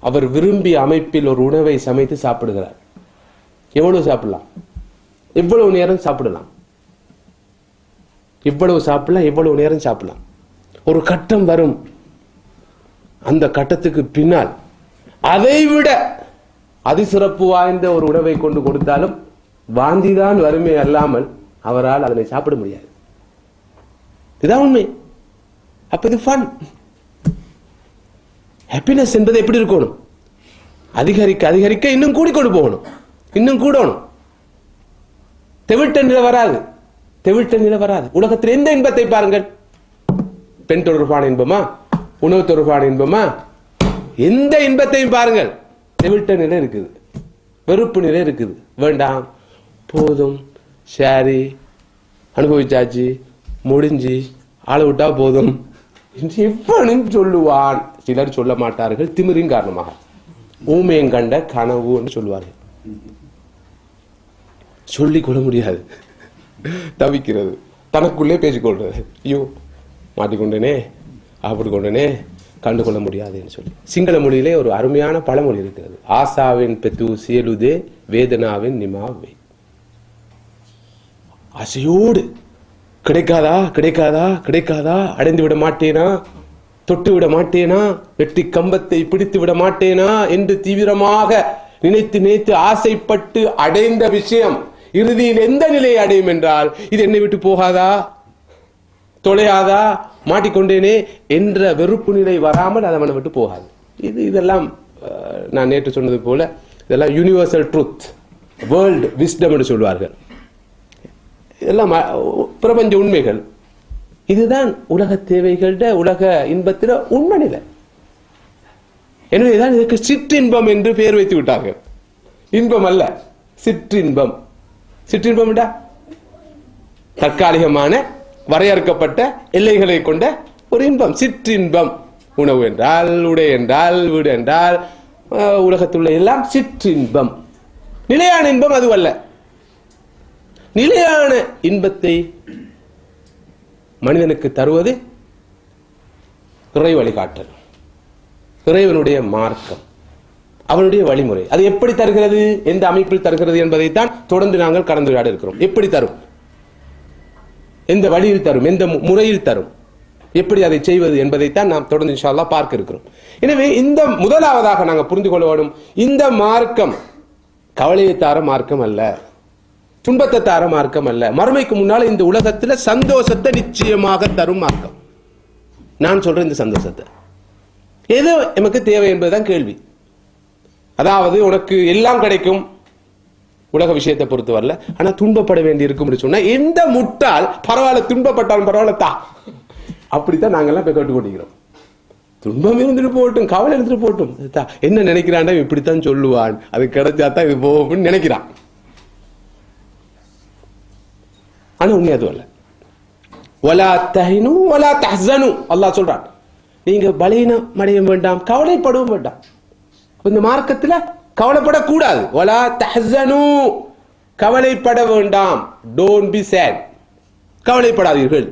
அவர் விரும்பிய அமைப்பில் ஒரு உணவை சமைத்து சாப்பிடுகிறார். எவ்வளவு சாப்பிடலாம்? எவ்வளவு நேரம் சாப்பிடலாம்? எவ்வளவு சாப்பிடலாம்? எவ்வளவு நேரம் சாப்பிடலாம்? ஒரு கட்டம் வரும், அந்த கட்டத்துக்கு பின்னால் அதைவிட அதிசிறப்பு வாய்ந்த ஒரு உணவை கொண்டு கொடுத்தாலும் வாந்திதான் வறுமை அல்லாமல் அவரால் அதனை சாப்பிட முடியாது. இதுதான் உண்மை. அப்ப இது ஃபன். ஹாப்பினஸ் என்பது எப்படி இருக்கணும்? அதிகரிக்க அதிகரிக்க இன்னும் கூடிக்கொண்டு போகணும், இன்னும் கூடணும். தெவிட்ட நிலை வராது, தெவிட்ட நிலை வராது. உலகத்தில் எந்த இன்பத்தை பாருங்கள், பெண் தொடர்பான இன்பமா, உணவு தொடர்பான இன்பமா, எந்த இன்பத்தையும் பாருங்கள், தெவிட்ட நிலை இருக்குது, வெறுப்பு நிலை இருக்குது. வேண்டாம், போதும், ஷாரி, அனுபவிச்சாச்சு, முடிஞ்சு, ஆளை விட்டா போதும் எவ்வளவு சொல்லுவான். சிலர் சொல்ல மாட்டார்கள், திமிரின் காரணமாக. ஊமையங்கண்ட கனவு என்று சொல்லுவார்கள். சொல்லிக் கொள்ள முடியாது, தவிக்கிறது, தனக்குள்ளே பேசிக்கொள்றது. ஐயோ மாட்டிக்கொண்டனே, அப்படி கொண்டனே, கண்டு கொள்ள முடியாது என்று சொல்லி. சிங்கள மொழியிலே ஒரு அருமையான பழமொழி இருக்கிறது. ஆசாவின் பெத்து சியலுதே வேதனாவின் நிமாவே. ஆசையோடு கிடைக்காதா கிடைக்காதா கிடைக்காதா, அடைந்து விட மாட்டேனா, தொட்டு விட மாட்டேனா, வெட்டி கம்பத்தை பிடித்து விட மாட்டேனா என்று தீவிரமாக நினைத்து நினைத்து ஆசைப்பட்டு அடைந்த விஷயம் இறுதியில் எந்த நிலையை அடையும் என்றால், இது என்னை விட்டு போகாதா, தொலையாதா, மாட்டிக்கொண்டேனே என்ற வெறுப்பு நிலை வராமல் அது அவனை விட்டு போகாது. இதெல்லாம் நான் நேற்று சொன்னது போல இதெல்லாம் யூனிவர்சல் ட்ரூத், வேர்ல்டு விஸ்டம் என்று சொல்வார்கள். இதெல்லாம் பிரபஞ்ச உண்மைகள். இதுதான் உலக தேவைகள, உலக இன்பத்தில உண்மை நிலை. எனவேதான் இதற்கு சிற்றின்பம் என்று பெயர் வைத்து விட்டார்கள். இன்பம் அல்ல, சிற்றின்பம். சிற்றின்பம் தற்காலிகமான வரையறுக்கப்பட்ட எல்லைகளை கொண்ட ஒரு இன்பம், சிற்றின்பம். உணவு என்றால், உடை என்றால், வீடு என்றால், உலகத்துள்ள எல்லாம் சிற்றின்பம். நிலையான இன்பம் அதுவல்ல. நிலையான இன்பத்தை மனிதனுக்கு தருவது இறை வழிகாட்டல், இறைவனுடைய மார்க்கம், அவனுடைய வழிமுறை. அது எப்படி தருகிறது, எந்த அமைப்பில் தருகிறது என்பதைத்தான் தொடர்ந்து நாங்கள் கலந்துரையாட இருக்கிறோம். எப்படி தரும், எந்த வழியில் தரும், எந்த முறையில் தரும், எப்படி அதை செய்வது என்பதைத்தான் நாம் தொடர்ந்து இன்ஷா அல்லாஹ் பார்க்க இருக்கிறோம். எனவே இந்த முதலாவதாக நாங்கள் புரிந்து கொள்ள வேண்டும், இந்த மார்க்கம் கவலையை தார மார்க்கம் அல்ல, துன்பத்தை தார மார்க்கம் அல்ல. மறுமைக்கு முன்னால இந்த உலகத்தில் சந்தோஷத்தை நிச்சயமாக தரும் மார்க்கம். நான் சொல்றேன், இந்த சந்தோஷத்தை எது நமக்கு தேவை என்பதுதான் கேள்வி. அதாவது உனக்கு எல்லாம் கிடைக்கும் உலக விஷயத்தை பொறுத்து வரல, ஆனா துன்பப்பட வேண்டி இருக்கும் சொன்னா எந்த முட்டால் பரவாயில்ல, துன்பப்பட்டாலும் பரவாயில்ல தா, அப்படித்தான் நாங்கெல்லாம் போய் கேட்டுக்கொண்டிருக்கிறோம். துன்பம் இருந்துட்டு போட்டும், கவலை இருந்துட்டு போட்டும், என்ன நினைக்கிறான், இப்படித்தான் சொல்லுவான், அது கிடைச்சாதான் இது போகும்னு நினைக்கிறான். ஆனா உண்மை அது அல்ல. வலா தஹினு வலா தஹ்ஸனு, அல்லாஹ் சொல்றான், நீங்க பலீனம் அடைய வேண்டாம், கவலைப்படவும் வேண்டாம். இந்த மார்க்கத்தில் கவலைப்படக்கூடாது. வலா தஹ்ஸனு, கவலைப்பட வேண்டாம். டோன்ட் பி சேட், கவலைப்படாதீர்கள்,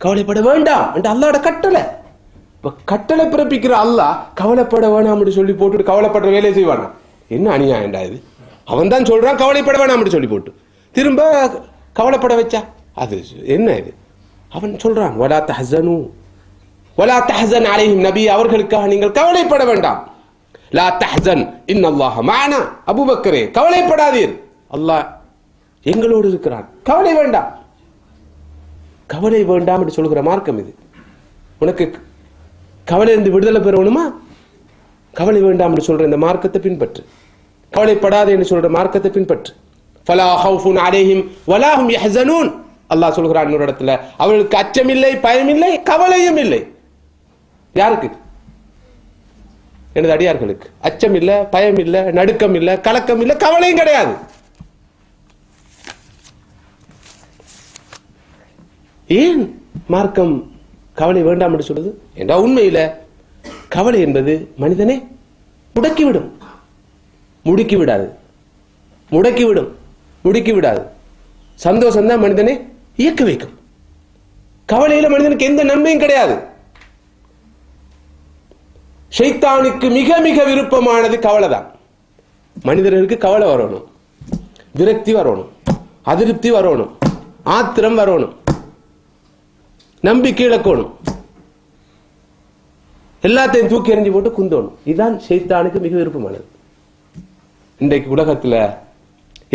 கவலைப்பட வேண்டாம் என்று அல்லாஹ்வோட கட்டளை. கட்டளை பிறப்பிக்கிற அல்லாஹ் கவலைப்பட வேணாம் சொல்லி போட்டு கவலைப்படுற வேலையை செய்வானா? என்ன அநியாயம்டா இது. அவன் தான் சொல்றான் கவலைப்பட வேணாம் சொல்லி போட்டு திரும்ப கவலைப்பட வச்சா அது என்ன இது? அவன் சொல்றான் வலா தஹ்ஸனு வலா தஹ்சன் அலைஹிம், நபி அவர்களுக்காக நீங்கள் கவலைப்பட வேண்டாம். லா தஹ்சன் இன்னல்லாஹ மஅனா, அபூபக்கரே கவலைப்படாதீர், அல்லாஹ் எங்களோடு இருக்கிறான், கவலை வேண்டாம். கவலை வேண்டாம் என்று சொல்கிற மார்க்கம் இது. உனக்கு கவலை இருந்து விடுதலை பெறணுமா, கவலை வேண்டாம் என்று சொல்ற இந்த மார்க்கத்தை பின்பற்று. கவலைப்படாதே என்று சொல்ற மார்க்கத்தை பின்பற்று. ஃபலா ஹவுஃபுன் அலைஹிம் வலா ஹும் யஹ்ஸனூன், அல்லாஹ் சொல்கிறான் இன்னொரு இடத்துல, அவர்களுக்கு அச்சம் இல்லை, பயம் இல்லை, கவலையும் இல்லை. யாருக்கு? எனது அடியார்களுக்கு அச்சம் இல்லை, பயம் இல்லை, நடுக்கம் இல்லை, கலக்கம் இல்லை, கவலையும் கிடையாது. ஏன் மார்க்கம் கவலை வேண்டாம் என்று சொல்லுது என்றா, உண்மையில கவலை என்பது மனிதனை முடக்கிவிடும், முடுக்கி விடாது, முடக்கிவிடும், முடுக்கி விடாது. சந்தோஷம் தான் மனிதனை இயக்க வைக்கும். கவலையில மனிதனுக்கு எந்த நன்மையும் கிடையாது. ஷைத்தானுக்கு மிக மிக விருப்பமானது கவலை தான். மனிதர்களுக்கு கவலை வரணும், விரக்தி வரணும், அதிருப்தி வரணும், ஆத்திரம் வரணும், நம்பிக்கை இழக்கணும், எல்லாத்தையும் தூக்கி எறிஞ்சு போட்டு குந்தோணும். இதுதான் ஷைத்தானுக்கு மிக விருப்பமானது. இன்றைக்கு உலகத்துல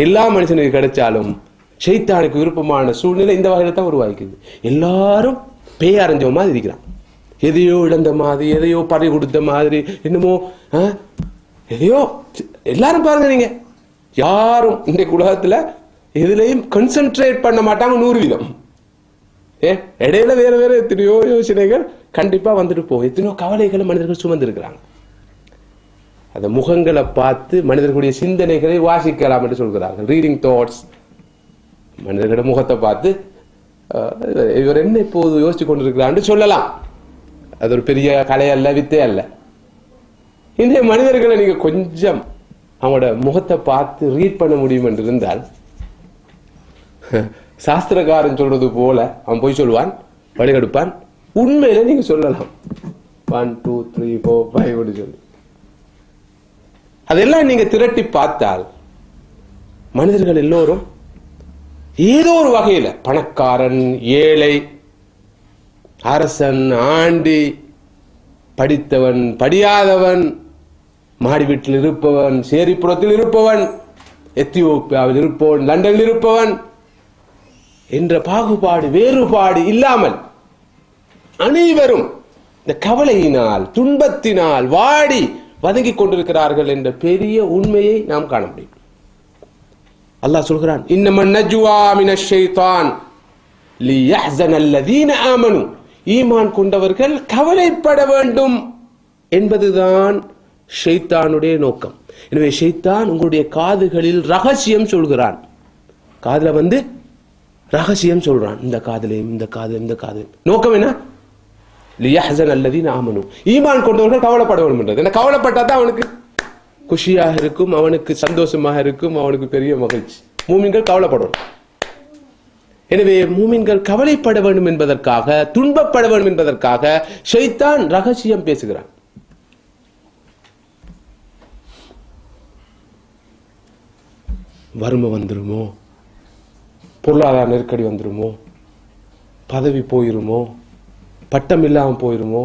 எல்லா மனுஷனுக்கு கிடைச்சாலும் ஷைத்தானுக்கு விருப்பமான சூழ்நிலை இந்த வகையில தான் உருவாக்குது. எல்லாரும் பேய் அரைஞ்ச மாதிரி இருக்கிறான், எதையோ இழந்த மாதிரி, எதையோ பறி கொடுத்த மாதிரி, என்னமோ எதையோ. எல்லாரும் பாருங்க, நீங்க யாரும் இன்றைக்கு உலகத்துல எதுலையும் கான்சென்ட்ரேட் பண்ண மாட்டாங்க 100%. இடையில வேற வேற எத்தனையோ யோசனைகள் கண்டிப்பா வந்துட்டு போகும். எத்தனையோ கவலைகளை மனிதர்கள் சுமந்து இருக்கிறாங்க. அந்த முகங்களை பார்த்து மனிதர்களுடைய சிந்தனைகளை வாசிக்கலாம் என்று சொல்கிறார்கள். Reading thoughts. மனிதர்களுடைய முகத்தை பார்த்து இவர் என்ன இப்போது யோசிச்சு கொண்டிருக்கிறான்னு சொல்லலாம். அது ஒரு பெரிய கலை அல்ல, வித்தை அல்ல. இந்த மனிதர்களை நீங்க கொஞ்சம் அவங்களோட முகத்தை பார்த்து ரீட் பண்ண முடியும் என்று இருந்தால், சாஸ்திரக்காரன் சொல்றது போல அவன் போய் சொல்லுவான், வழிகெடுப்பான். உண்மையில நீங்க சொல்லலாம் 1 2 3 4 5 சொல்லி. அதெல்லாம் நீங்க திரட்டி பார்த்தால் மனிதர்கள் எல்லோரும் ஏதோ ஒரு வகையில, பணக்காரன், ஏழை, அரசன், ஆண்டி, படித்தவன், படியாதவன், மாடி வீட்டில் இருப்பவன், சேரிப்புறத்தில் இருப்பவன், எத்தியோப்பியாவில் இருப்பவன், லண்டனில் இருப்பவன் என்ற பாகுபாடு, வேறுபாடு இல்லாமல் அனைவரும் இந்த கவலையினால், துன்பத்தினால் வாடி வதங்கிக் கொண்டிருக்கிறார்கள் என்ற பெரிய உண்மையை நாம் காண முடியும். அல்லாஹ் சொல்கிறான், இன்னமன் நஜ்வா மினஷ் ஷைத்தான் லியஹ்ஸனல்லதீன ஆமனு, ஈமான் கொண்டவர்கள் கவலைப்பட வேண்டும் என்பதுதான் ஷைத்தானுடைய நோக்கம். எனவே ஷைத்தான் உங்களுடைய காதுகளில் ரகசியம் சொல்கிறான். காதுல வந்து ரகசியம் சொல்றான், இந்த காதுலையும், இந்த காது, இந்த காது. நோக்கம் என்ன? லியஹ்ஸனல்லதீன ஆமனு, ஈமான் கொண்டவர்கள் கவலைப்பட வேண்டும் என்றது. என்ன, கவலைப்பட்டா தான் அவனுக்கு குஷியாக இருக்கும், அவனுக்கு சந்தோஷமாக இருக்கும், அவனுக்கு பெரிய மகிழ்ச்சி. மூமின்கள் கவலைப்படணும். எனவே மூமின்கள் கவலைப்பட வேண்டும் என்பதற்காக, துன்பப்பட வேண்டும் என்பதற்காக ஷைத்தான் ரகசியம் பேசுகிறான். வறுமை வந்துருமோ, பொருளாதார நெருக்கடி வந்துருமோ, பதவி போயிருமோ, பட்டம் இல்லாமல் போயிருமோ,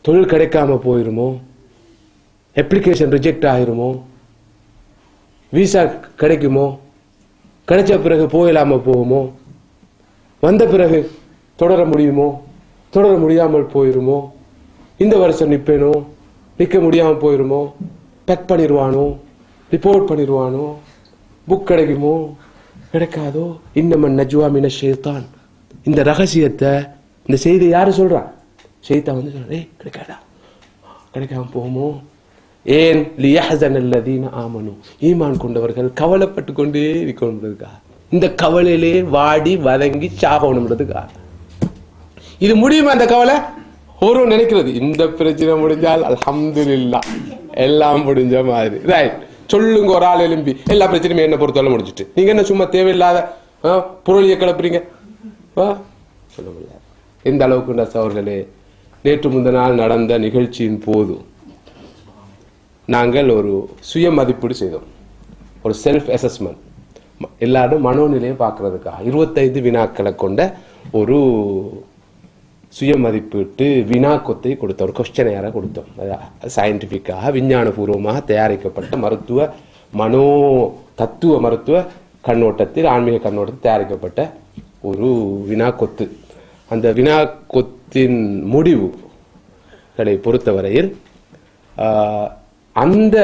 தொழில் கிடைக்காம போயிருமோ, அப்ளிகேஷன் ரிஜெக்ட் ஆகிருமோ, விசா கிடைக்குமோ, கிடைச்ச பிறகு போயிடாம போகுமோ, வந்த பிறகு தொடர முடியுமோ, தொடர முடியாமல் போயிருமோ, இந்த வருஷம் நிற்பேனோ, நிற்க முடியாமல் போயிருமோ, பேக் பண்ணிடுவானோ, ரிப்போர்ட் பண்ணிடுவானோ, புக் கிடைக்குமோ, கிடைக்காதோ. இன்னமன் நஜ்வா மினஷ் ஷைத்தான், இந்த ரகசியத்தை, இந்த செய்தி யாரு சொல்றான்? ஷைத்தான் வந்து சொல்றான், கிடைக்காதா, கிடைக்காம போகுமோ. ஏன்? லியஹ்ஸனல்லதீன ஆமனு, ஈமான் கொண்டவர்கள் கவலைப்பட்டு கொண்டே இருக்கணும்ன்றதுக்கா, இந்த கவலையிலே வாடி வதங்கி சாகணும்ன்றதுக்கா. இது முடியுமா அந்த கவலை? ஒரு நினைக்கிறது, இந்த பிரச்சனை முடிஞ்சால் அல்ஹம்துலில்லாஹ் எல்லாம் முடிஞ்ச மாதிரி. ரைட், சொல்லுங்க ஒரு ஆள் எழும்பி எல்லா பிரச்சனையும் என்ன பொறுத்தவரை முடிச்சுட்டு, நீங்க என்ன சும்மா தேவையில்லாத பொருளிய கிளப்புறீங்க? சொல்ல முடியாது. எந்த அளவுக்கு சகோதரர்களே, நேற்று முந்த நாள் நடந்த நிகழ்ச்சியின் போது நாங்கள் ஒரு சுய மதிப்பீடு செய்தோம், ஒரு செல்ஃப் அசஸ்மெண்ட். எல்லாரும் மனோநிலையை பார்க்கறதுக்காக 25 வினாக்களை கொண்ட ஒரு சுய மதிப்பீட்டு வினாக்கொத்தை கொடுத்தோம், ஒரு கொஸ்டினையரை கொடுத்தோம். சயின்டிஃபிக்காக விஞ்ஞானபூர்வமாக தயாரிக்கப்பட்ட மருத்துவ மனோ தத்துவ மருத்துவ கண்ணோட்டத்தில் ஆன்மீக கண்ணோட்டத்தில் தயாரிக்கப்பட்ட ஒரு வினாக்கொத்து. அந்த வினாக்கொத்தின் முடிவுகளை பொறுத்தவரையில் அந்த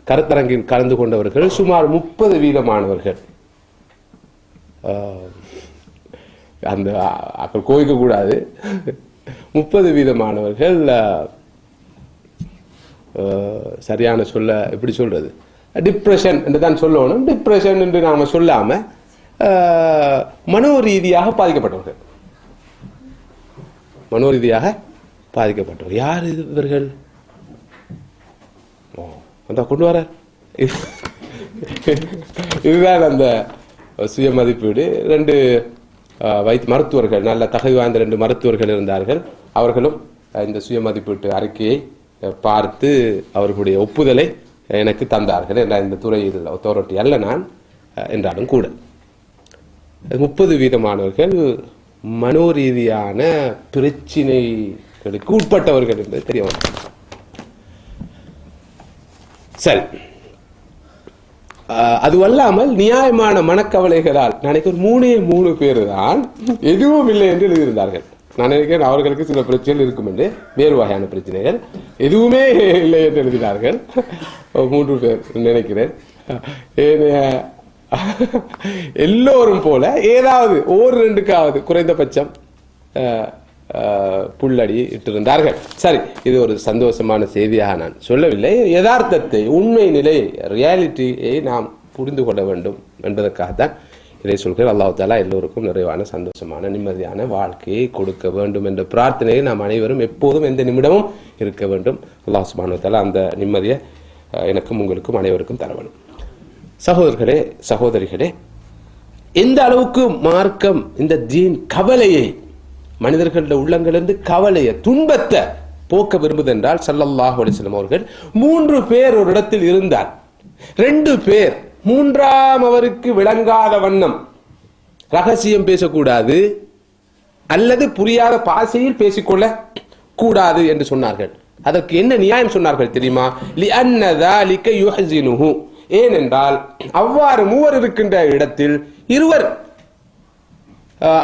கருத்தரங்கில் கலந்து கொண்டவர்கள் சுமார் 30% மாணவர்கள். அந்த அப்ப கோயிக்க கூடாது, 30% மாணவர்கள் சரியான சொல்ல எப்படி சொல்றது, டிப்ரெஷன் என்று தான் சொல்லணும். டிப்ரெஷன் என்று நாம சொல்லாம மனோரீதியாக பாதிக்கப்பட்டவர்கள். மனோரீதியாக பாதிக்கப்பட்டவர் யார் இவர்கள்? அந்த கொண்டு வர இதுதான் அந்த சுய மதிப்பீடு. 2 மருத்துவர்கள், நல்ல தகுதி வாய்ந்த 2 மருத்துவர்கள் இருந்தார்கள். அவர்களும் இந்த சுய மதிப்பீட்டு அறிக்கையை பார்த்து அவர்களுடைய ஒப்புதலை எனக்கு தந்தார்கள். இந்த துறையில் அத்தாரிட்டி அல்ல நான் என்றாலும் கூட 30% மாணவர்கள் மனோரீதியான பிரச்சினைகளுக்கு உட்பட்டவர்கள் என்பது தெரிய வரும். சரி, அதுவல்லாமல் நியாயமான மனக்கவலைகளால் நினைக்க ஒரு 3 பேர் தான் எதுவும் இல்லை என்று எழுதியிருந்தார்கள். நான் நினைக்கிறேன் அவர்களுக்கு சில பிரச்சனைகள் இருக்கும் என்று, வேறு வகையான பிரச்சனைகள். எதுவுமே இல்லை என்று எழுதினார்கள் 3 பேர் நினைக்கிறேன். எல்லோரும் போல ஏதாவது 1-2க்காவது குறைந்தபட்சம் புள்ளடி இட்டிருந்தார்கள். சரி, இது ஒரு சந்தோஷமான செய்தியாக நான் சொல்லவில்லை. யதார்த்தத்தை, உண்மை நிலை, ரியாலிட்டியை நாம் புரிந்து கொள்ள வேண்டும் என்பதற்காகத்தான் இதை சொல்கிறேன். அல்லாஹ் தஆலா எல்லோருக்கும் நிறைவான சந்தோஷமான நிம்மதியான வாழ்க்கையை கொடுக்க வேண்டும் என்ற பிரார்த்தனையை நாம் அனைவரும் எப்போதும் எந்த நிமிடமும் இருக்க வேண்டும். அல்லாஹ் சுப்ஹானஹு வ தஆலா அந்த நிம்மதியை எனக்கும் உங்களுக்கும் அனைவருக்கும் தர வேண்டும். சகோதரர்களே, சகோதரிகளே, எந்த அளவுக்கு மார்க்கம் இந்த தீன் கவலையை, மனிதர்களுடைய உள்ளங்களிலிருந்து கவலையை, துன்பத்தை போக்க விரும்புதென்றால் ஸல்லல்லாஹு அலைஹி வஸல்லம் அவர்கள் 3 பேர் ஒரு இடத்தில் இருந்தார். 2 பேர், 3ஆம் அவருக்கு விளங்காத வண்ணம் ரகசியம் பேசக்கூடாது அல்லது புரியாத பாஷையில் பேசிக்கொள்ள கூடாது என்று சொன்னார்கள். அதற்கு என்ன நியாயம் சொன்னார்கள் தெரியுமா? லிஅன்ன ذلك يحزنه, ஏனென்றால் அவ்வாறு 3 இருக்கின்ற இடத்தில் 2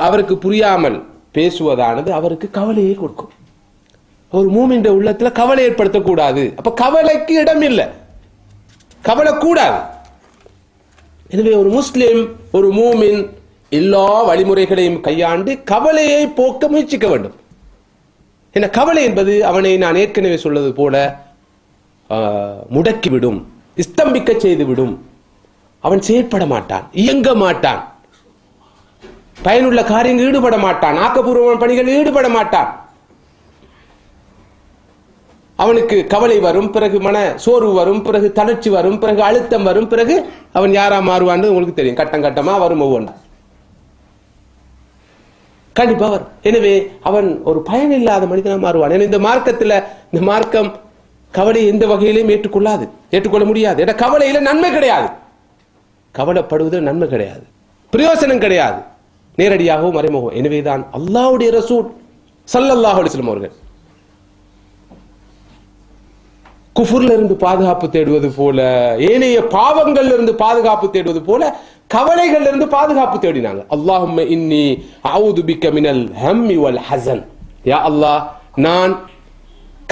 அவருக்கு புரியாமல் பேசுவதானது அவருக்கு கவலையை கொடுக்கும். ஒரு மூமின் உள்ளத்துல கவலை ஏற்படுத்தக்கூடாது. அப்ப கவலைக்கு இடம் இல்லை, கவலை கூடாது. எனவே ஒரு முஸ்லிம், ஒரு மூமின் எல்லா வழிமுறைகளையும் கையாண்டு கவலையை போக்க முயற்சிக்க வேண்டும். என்ன கவலை என்பது அவனை நான் ஏற்கனவே சொல்வது போல முடக்கிவிடும், ஸ்தம்பிக்க செய்துவிடும். அவன் செயற்பட மாட்டான், இயங்க மாட்டான், பயனுள்ள காரியங்கள் ஈடுபட மாட்டான், ஆக்கப்பூர்வமான பணிகளில் ஈடுபட மாட்டான். அவனுக்கு கவலை வரும், பிறகு மன சோர்வு வரும், பிறகு தளர்ச்சி வரும், பிறகு அழுத்தம் வரும், பிறகு அவன் யாரா மாறுவான்னு உங்களுக்கு தெரியும். கட்டம் கட்டமா வரும் ஒவ்வொன்றா கண்டிப்பா வரும். எனவே அவன் ஒரு பயனில்லாத மனிதனா மாறுவான். இந்த மார்க்கத்தில், இந்த மார்க்கம் கவலை எந்த வகையிலையும் ஏற்றுக்கொள்ள முடியாது. என்ற கவலையில நன்மை கிடையாது, கவலைப்படுவது நன்மை கிடையாது, பிரயோசனம் கிடையாது, நேரடியாகவும் மறைமுகம். எனவேதான் அல்லாஹ்வுடைய ரசூல் ஸல்லல்லாஹு அலைஹி வஸல்லம் அவர்கள் குஃப்ர்ல இருந்து பாதுகாப்பு தேடுவது போல, ஏனைய பாவங்கள்ல இருந்து பாதுகாப்பு தேடுவது போல கவலைகள்ல இருந்து பாதுகாப்பு தேடினாங்க. அல்லாஹும்ம இன்னி அஊது பிக்க மினல் ஹம்மி வல் ஹஸன், யா அல்லாஹ் நான்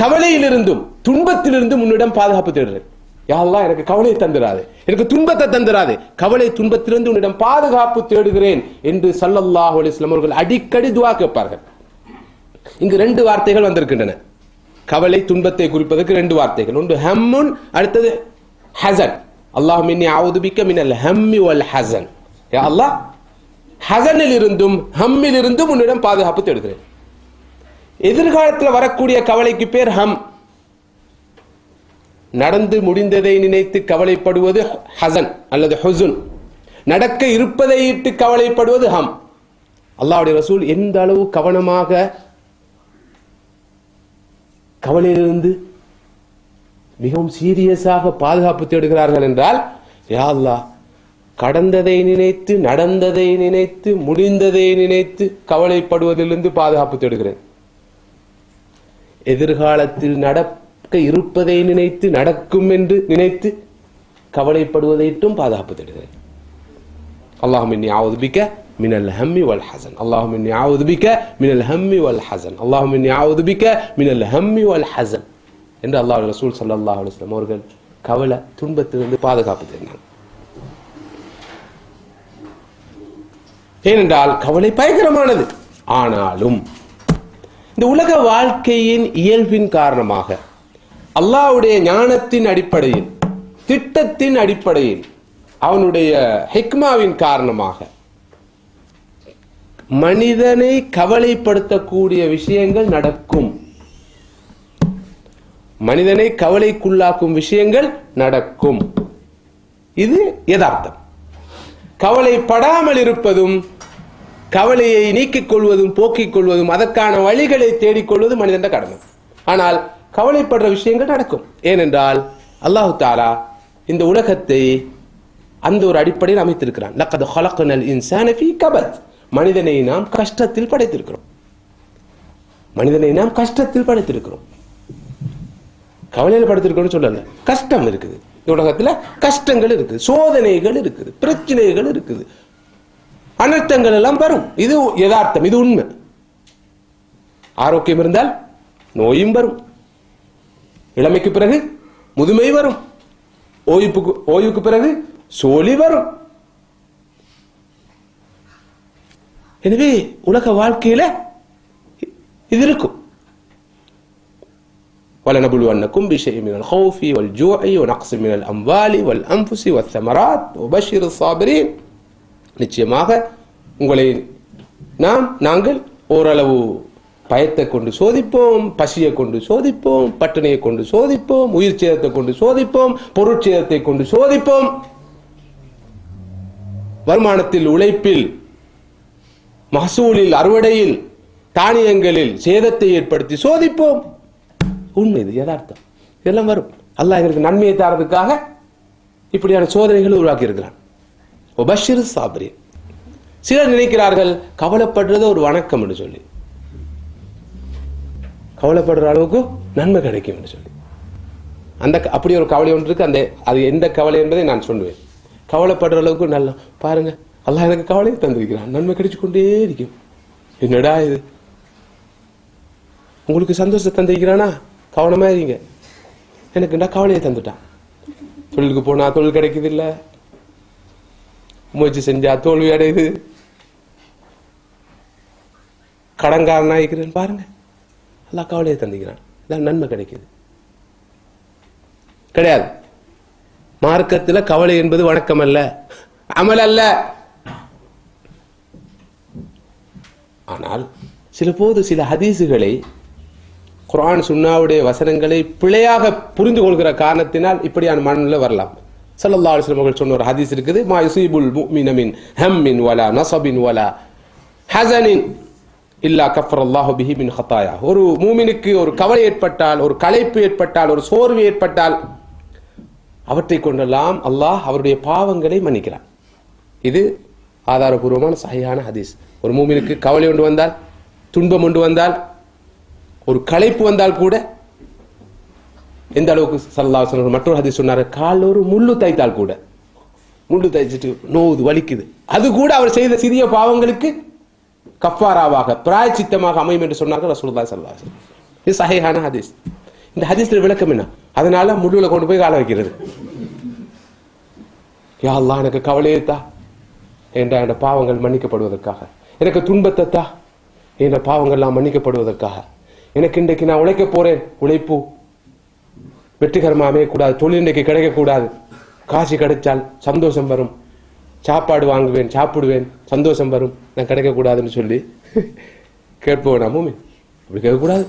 கவலையிலிருந்தும் துன்பத்திலிருந்தும் உன்னிடம் பாதுகாப்பு தேடுறேன். யா அல்லாஹ் எனக்கு கவலையை தந்துராதே, எனக்கு துன்பத்தை தந்துராதே, கவலை துன்பத்திலிருந்து உன்னிடம் பாதுகாப்பு தேடுகிறேன் என்று ஸல்லல்லாஹு அலைஹி வஸல்லம் அவர்கள் அடிக்கடி துஆ கேட்பார்கள். இங்கு 2 வார்த்தைகள் வந்திருக்கின்றன. கவலை துன்பத்தை குறிப்பதற்கு 2 வார்த்தைகள், ஒன்று ஹம்முன், அடுத்தது ஹஸன். அல்லாஹும்ம இன்னி அஊது பிக்க மினல் ஹம்மி வல் ஹஸன், யா அல்லாஹ் ஹஸனில் இருந்தும் ஹம்மில் இருந்தும் உன்னிடம் பாதுகாப்பு தேடுகிறேன். எதிர்காலத்தில் வரக்கூடிய கவலைக்கு பேர் ஹம். நடந்து முடிந்ததை நினைத்து கவலைப்படுவது ஹஸன் அல்லது ஹுஸுன். நடக்க இருப்பதை இட்டு கவலைப்படுவது ஹம். அல்லாஹ்வுடைய ரசூல் எந்த அளவு கவனமாக கவலையிலிருந்து மிகவும் சீரியஸாக பாதுகாப்பு தேடுகிறார்கள் என்றால், யா அல்லாஹ் கடந்ததை நினைத்து, நடந்ததை நினைத்து, முடிந்ததை நினைத்து கவலைப்படுவதிலிருந்து பாதுகாப்பு தேடுகிறேன். எதிர்காலத்தில் நடக்க இருப்பதை நினைத்து, நடக்கும் என்று நினைத்து கவலைப்படுவதைட்டும் பாதுகாப்பு தேடுகிறேன். அல்லாஹும்ம இன்னி அஊது பிக மினல் ஹம்மி வல் ஹஸன், அல்லாஹும்ம இன்னி அஊது பிக மினல் ஹம்மி வல் ஹஸன், அல்லாஹும்ம இன்னி அஊது பிக மினல் ஹம்மி வல் ஹஸன் என்று அல்லாஹ்வுடைய ரசூல் ஸல்லல்லாஹு அலைஹி வஸல்லம் அவர்கள் கவலை துன்பத்திலிருந்து பாதுகாப்பு தேடினார். ஏனென்றால் கவலை பயங்கரமானது. ஆனாலும் இந்த உலக வாழ்க்கையின் இயல்பின் காரணமாக, அல்லாஹ்வுடைய ஞானத்தின் அடிப்படையில், திட்டத்தின் அடிப்படையில், அவனுடைய ஹிக்மாவின் காரணமாக மனிதனை கவலைப்படுத்தக்கூடிய விஷயங்கள் நடக்கும். மனிதனை கவலைக்குள்ளாக்கும் விஷயங்கள் நடக்கும். இது யதார்த்தம். கவலைப்படாமல் இருப்பதும், கவலையை நீக்கிக் கொள்வதும், போக்கிக் கொள்வதும், அதற்கான வழிகளை தேடிக்கொள்வதும் மனிதன் கடமை. ஆனால் கவலைப்படுற விஷயங்கள் நடக்கும். ஏனென்றால் அல்லாஹு தஆலா இந்த உலகத்தை அந்த ஒரு அடிப்படையில் அமைத்திருக்கிறான். லக்கத் ஹலக்னல் இன்சான ஃபீ கபத், மனிதனை நாம் கஷ்டத்தில் படைத்திருக்கிறோம். மனிதனை நாம் கஷ்டத்தில் படைத்திருக்கிறோம். கவலையில் படுத்திருக்கோம்னு சொல்லல, கஷ்டம் இருக்குது. இந்த உலகத்துல கஷ்டங்கள் இருக்குது, சோதனைகள் இருக்குது, பிரச்சனைகள் இருக்குது, அனர்த்தங்கள் எல்லாம் வரும். இது யதார்த்தம், இது உண்மை. ஆரோக்கியம் இருந்தால் நோயும் வரும், இளமைக்கு பிறகு முதுமை வரும், ஓய்வுக்கு பிறகு சோலி வரும். எனவே உலக வாழ்க்கையில இது இருக்கும். وَلَنَبْلُوَنَّكُمْ بِشَيْءٍ مِنَ الْخَوْفِ وَالْجُوعِ وَنَقْصٍ مِنَ الْأَمْوَالِ وَالْأَنْفُسِ وَالثَّمَرَاتِ وَبَشِّرِ الصَّابِرِينَ. நிச்சயமாக உங்களை நாங்கள் ஓரளவு பயத்தை கொண்டு சோதிப்போம், பசியை கொண்டு சோதிப்போம், பட்டினியை கொண்டு சோதிப்போம், உயிர் சேதத்தை கொண்டு சோதிப்போம், பொருட்சேதத்தை கொண்டு சோதிப்போம், வருமானத்தில், உழைப்பில், மகசூலில், அறுவடையில், தானியங்களில் சேதத்தை ஏற்படுத்தி சோதிப்போம். உண்மை, இது யதார்த்தம். இதெல்லாம் வரும். அல்லாஹ் எங்களுக்கு நன்மையை தரதுக்காக இப்படியான சோதனைகளை உருவாக்கி இருக்கிறான். வபஷிர் சாபிரீன். சிலர் நினைக்கிறார்கள் கவலைப்படுறது ஒரு வணக்கம் என்று சொல்லி, கவலைப்படுற அளவுக்கு நன்மை கிடைக்கும் என்று சொல்லி. அந்த அப்படி ஒரு கவலை ஒன்று இருக்கு. அந்த அது எந்த கவலை என்பதை நான் சொல்லுவேன். கவலைப்படுற அளவுக்கு நல்லா பாருங்க, அல்லாஹ் எனக்கு கவலையை தந்திருக்கிறான், நன்மை கிடைச்சு கொண்டே இருக்கும். என்னடா இது, உங்களுக்கு சந்தோஷத்தை தந்திருக்கிறானா, கவனமா இருங்க. எனக்கு கவலையை தந்துட்டான். தொழிலுக்கு போனா தொழில் கிடைக்குது இல்ல, முயற்சி செஞ்சா தோல்வி அடையுது, கடன்காரனா இருக்கிறேன் பாருங்க, அல்லாஹ் கவலையை தந்திக்கிறான், நன்மை கிடைக்குது. கிடையாது. மார்க்கத்தில் கவலை என்பது வணக்கம் அல்ல, அமல் அல்ல. ஆனால் சில போது சில ஹதீசுகளை, குர்ஆன் சுன்னாவுடைய வசனங்களை பிழையாக புரிந்து கொள்கிற காரணத்தினால் இப்படியான மனநிலை வரலாம். ஸல்லல்லாஹு அலைஹி வஸல்லம் அவர்கள் சொன்ன ஒரு ஹதீஸ் இருக்குது, மா யுஸீபுல் முஃமின மின் ஹம்மின் வலா நஸபின் வலா ஹஸனின் இல்லா கஃபரல்லாஹு பிஹி மின் ஹதாயா. ஒரு மூமினுக்கு ஒரு கவலை ஏற்பட்டால், ஒரு களைப்பு ஏற்பட்டால், ஒரு சோர்வு ஏற்பட்டால், அவற்றை கொண்டெல்லாம் அல்லாஹ் அவருடைய பாவங்களை மன்னிக்கிறான். இது ஆதாரபூர்வமான சஹீஹான ஹதீஸ். ஒரு மூமினுக்கு கவலை ஒன்று வந்தால், துன்பம் ஒன்று வந்தால், ஒரு களைப்பு வந்தால் கூட, எந்த அளவுக்கு ஸல்லல்லாஹு அலைஹி வஸல்லம் மற்றொரு ஹதீஸ் சொன்னார், கால் ஒரு முள்ளு தைத்தால் கூட, முள்ளு தைச்சிட்டு நோவுது, வலிக்குது, அது கூட அவர் செய்த சிறிய பாவங்களுக்கு கஃபாராவாக, பிராயச்சித்தமாக அமையும் என்று சொன்னார்கள் ரசூலுல்லாஹி ஸல்லல்லாஹு அலைஹி வஸல்லம். இது சஹீஹான ஹதீஸ். இந்த ஹதீஸ்ல விளக்கம் என்ன? அதனால முள்ளுல கொண்டு போய் கால வைக்கிறது. யா அல்லாஹ் எனக்கு கவலையை தா, என்ற பாவங்கள் மன்னிக்கப்படுவதற்காக, எனக்கு துன்பத்தை தா, என்ற பாவங்கள்லாம் மன்னிக்கப்படுவதற்காக, எனக்கு இன்றைக்கு நான் உழைக்க போறேன், உழைப்பு வெற்றிகரமாக அமையக்கூடாது, தொழில் இன்றைக்கு கிடைக்கக்கூடாது, காசு கிடைச்சால் சந்தோஷம் வரும், சாப்பாடு வாங்குவேன், சாப்பிடுவேன், சந்தோஷம் வரும், நான் கிடைக்கக்கூடாதுன்னு சொல்லி கேட்போம். நாமும் அப்படி கேட்கக்கூடாது.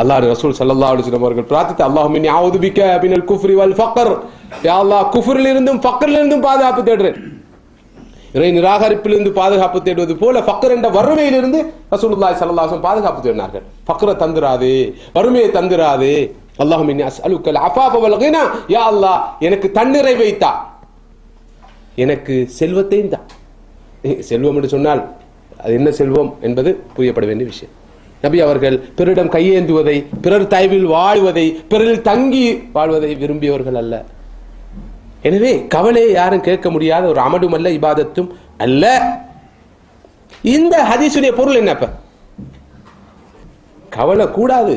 அல்லாஹ் ரசூல் ஸல்லல்லாஹு அலைஹி வஸல்லம் அவர்கள் பிரார்த்தித்த, அல்லாஹும்ம இன்னி அஊது பிக மினல் குஃப்ரி வல் ஃபக்ர், யா அல்லாஹ் குஃப்ரிலிருந்தும் ஃபக்ரிலிருந்தும் பாதுகாப்பு தேடுறேன். இறை நிராகரிப்பிலிருந்து பாதுகாப்பு தேடுவது போல ஃபக்ர் என்ற வறுமையிலிருந்து ரசூலுல்லாஹி ஸல்லல்லாஹு அலைஹி வஸல்லம் பாதுகாப்பு தேடினார்கள். ஃபக்ரை தந்துராதே, வறுமையை தந்துராதே. அல்லாஹும்ம இன்னி அஸ்அலுக்கல் அஃபாஃப வல் கினா, யா அல்லாஹ் எனக்கு தன்னிறைவை தா, எனக்கு செல்வத்தையும் தான். செல்வம் என்று சொன்னால் அது என்ன செல்வம் என்பது புரியப்பட வேண்டிய விஷயம். நபி அவர்கள் பிறரிடம் கையேந்துவதை, பிறர் தயவில் வாழ்வதை, பிறரில் தங்கி வாழ்வதை விரும்பியவர்கள் அல்ல. எனவே கவலையை யாரும் கேட்க முடியாத ஒரு அமடும் அல்ல, இபாதத்தும் அல்ல. இந்த ஹதீஸுடைய பொருள் என்னப்ப? கவலை கூடாது,